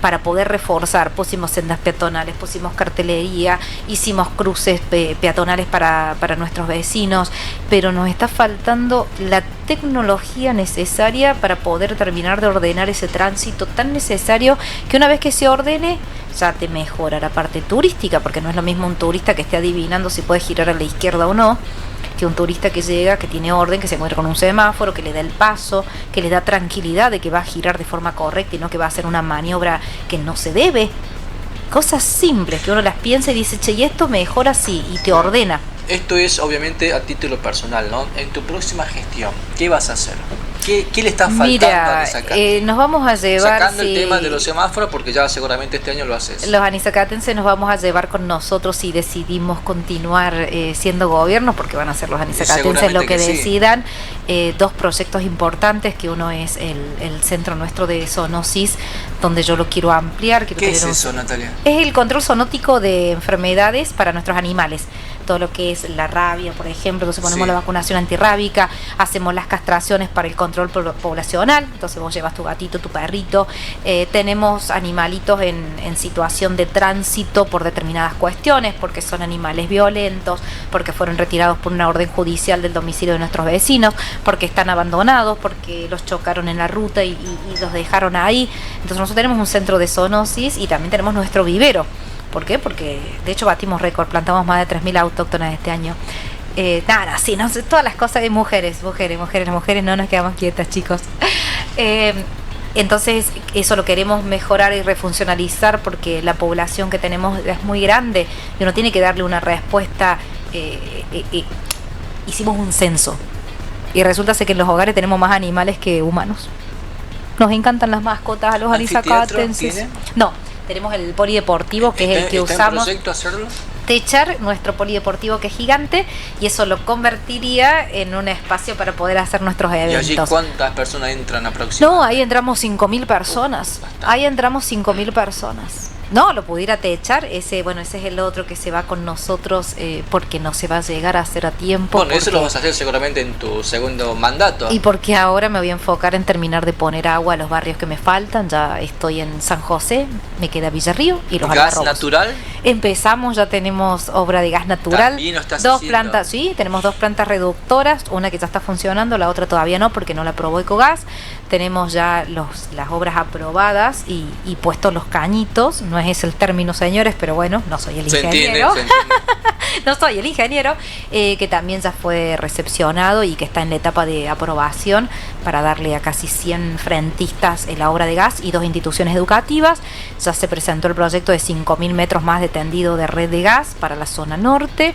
para poder reforzar. Pusimos sendas peatonales, pusimos cartelería, hicimos cruces peatonales para nuestros vecinos, pero nos está faltando la tecnología necesaria para poder terminar de ordenar ese tránsito tan necesario que una vez que se ordene ya te mejora la parte turística, porque no es lo mismo un turista que esté adivinando si puede girar a la izquierda o no, que un turista que llega, que tiene orden, que se encuentra con un semáforo, que le da el paso, que le da tranquilidad de que va a girar de forma correcta y no que va a hacer una maniobra que no se debe. Cosas simples que uno las piensa y dice, che, y esto mejor así, y te ordena. Esto es obviamente a título personal, ¿no? En tu próxima gestión, ¿qué vas a hacer? ¿Qué le está faltando a Anisacate? Nos vamos a llevar... Sacando el tema de los semáforos, porque ya seguramente este año lo haces. Los anisacatenses nos vamos a llevar con nosotros si decidimos continuar siendo gobierno, porque van a ser los anisacatenses lo que decidan. Dos proyectos importantes, que uno es el centro nuestro de zoonosis, donde yo lo quiero ampliar. ¿Qué es eso, Natalia? Es el control zoonótico de enfermedades para nuestros animales. Todo lo que es la rabia, por ejemplo, entonces ponemos la vacunación antirrábica, hacemos las castraciones para el control poblacional, entonces vos llevas tu gatito, tu perrito, tenemos animalitos en situación de tránsito por determinadas cuestiones, porque son animales violentos, porque fueron retirados por una orden judicial del domicilio de nuestros vecinos, porque están abandonados, porque los chocaron en la ruta y los dejaron ahí. Entonces nosotros tenemos un centro de zoonosis y también tenemos nuestro vivero. ¿Por qué? Porque de hecho batimos récord, plantamos más de 3.000 autóctonas este año. Sí, no sé, todas las cosas de mujeres, las mujeres no nos quedamos quietas, chicos. Entonces eso lo queremos mejorar y refuncionalizar porque la población que tenemos es muy grande y uno tiene que darle una respuesta. Hicimos un censo y resulta ser que en los hogares tenemos más animales que humanos. Nos encantan las mascotas a los anisacatenses. No, tenemos el polideportivo, que es el que usamos. ¿Está en proyecto hacerlo? Techar nuestro polideportivo, que es gigante, y eso lo convertiría en un espacio para poder hacer nuestros eventos. ¿Y allí cuántas personas entran aproximadamente? No, ahí entramos 5.000 personas. Ahí entramos 5.000 personas. No, lo pudiera techar, ese es el otro que se va con nosotros porque no se va a llegar a hacer a tiempo. Bueno, eso lo vas a hacer seguramente en tu segundo mandato. Y porque ahora me voy a enfocar en terminar de poner agua a los barrios que me faltan. Ya estoy en San José, me queda Villarrío y los ¿Gas Algarrobos. natural? Empezamos, ya tenemos obra de gas natural. También lo estás dos haciendo. plantas, sí, tenemos 2 plantas reductoras, una que ya está funcionando, la otra todavía no porque no la aprobó Ecogas. Tenemos ya las obras aprobadas y puestos los cañitos. No es ese el término, señores, pero bueno, no soy el ingeniero. Se entiende. No soy el ingeniero, que también ya fue recepcionado y que está en la etapa de aprobación para darle a casi 100 frentistas la obra de gas y 2 instituciones educativas. Ya se presentó el proyecto de 5.000 metros más de tendido de red de gas para la zona norte.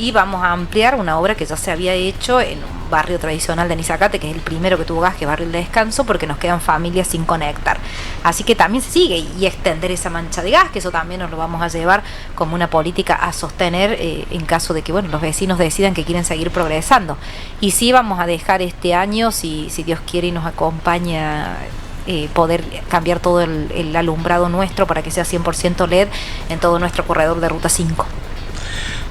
Y vamos a ampliar una obra que ya se había hecho en un barrio tradicional de Anisacate, que es el primero que tuvo gas, que es Barrio El Descanso, porque nos quedan familias sin conectar. Así que también se sigue y extender esa mancha de gas, que eso también nos lo vamos a llevar como una política a sostener en caso de que los vecinos decidan que quieren seguir progresando. Y sí vamos a dejar este año, si Dios quiere y nos acompaña, poder cambiar todo el alumbrado nuestro para que sea 100% LED en todo nuestro corredor de Ruta 5.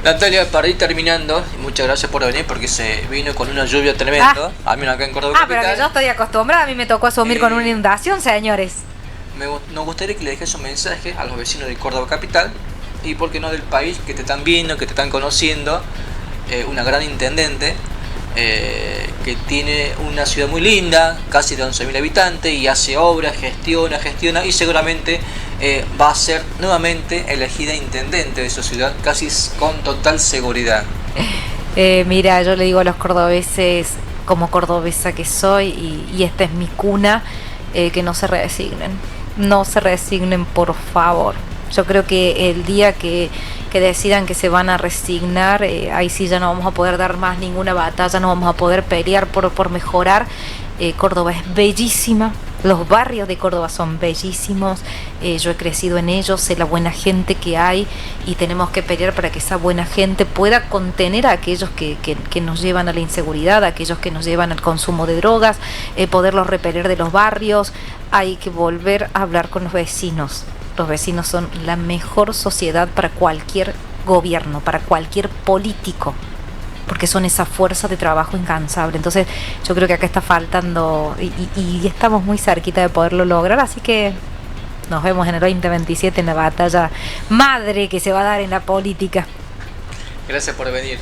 Natalia, para ir terminando, muchas gracias por venir porque se vino con una lluvia tremenda, al menos acá en Córdoba Capital. Pero que yo estoy acostumbrada, a mí me tocó asumir con una inundación, señores. Nos gustaría que le dejes un mensaje a los vecinos de Córdoba Capital y por qué no del país, que te están viendo, que te están conociendo, una gran intendente que tiene una ciudad muy linda, casi de 11.000 habitantes, y hace obras, gestiona y seguramente va a ser nuevamente elegida intendente de su ciudad, casi con total seguridad. Mira, yo le digo a los cordobeses, como cordobesa que soy, y esta es mi cuna, que no se resignen, por favor. Yo creo que el día que decidan que se van a resignar, ahí sí ya no vamos a poder dar más ninguna batalla, no vamos a poder pelear por mejorar. Córdoba es bellísima, los barrios de Córdoba son bellísimos, yo he crecido en ellos, sé la buena gente que hay y tenemos que pelear para que esa buena gente pueda contener a aquellos que nos llevan a la inseguridad, a aquellos que nos llevan al consumo de drogas, poderlos repeler de los barrios. Hay que volver a hablar con los vecinos. Los vecinos son la mejor sociedad para cualquier gobierno, para cualquier político, porque son esa fuerza de trabajo incansable. Entonces yo creo que acá está faltando y estamos muy cerquita de poderlo lograr, así que nos vemos en el 2027 en la batalla madre que se va a dar en la política. Gracias por venir.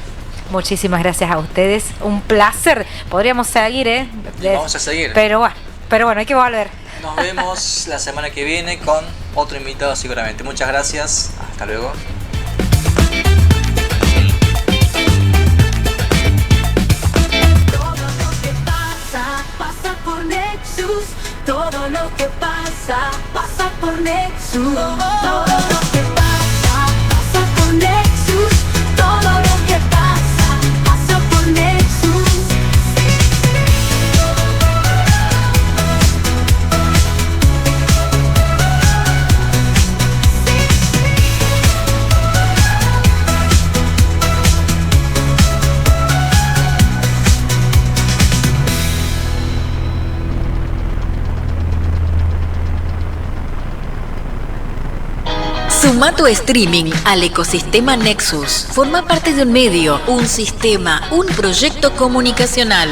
Muchísimas gracias a ustedes, un placer. Podríamos seguir, Vamos a seguir. Pero bueno, hay que volver. Nos vemos la semana que viene con otro invitado seguramente. Muchas gracias, hasta luego. Todo lo que pasa, pasa por Nexus. Todo lo que pasa, pasa por Nexus. Todo lo que pasa, pasa por Nexus. Suma tu streaming al ecosistema Nexus. Forma parte de un medio, un sistema, un proyecto comunicacional.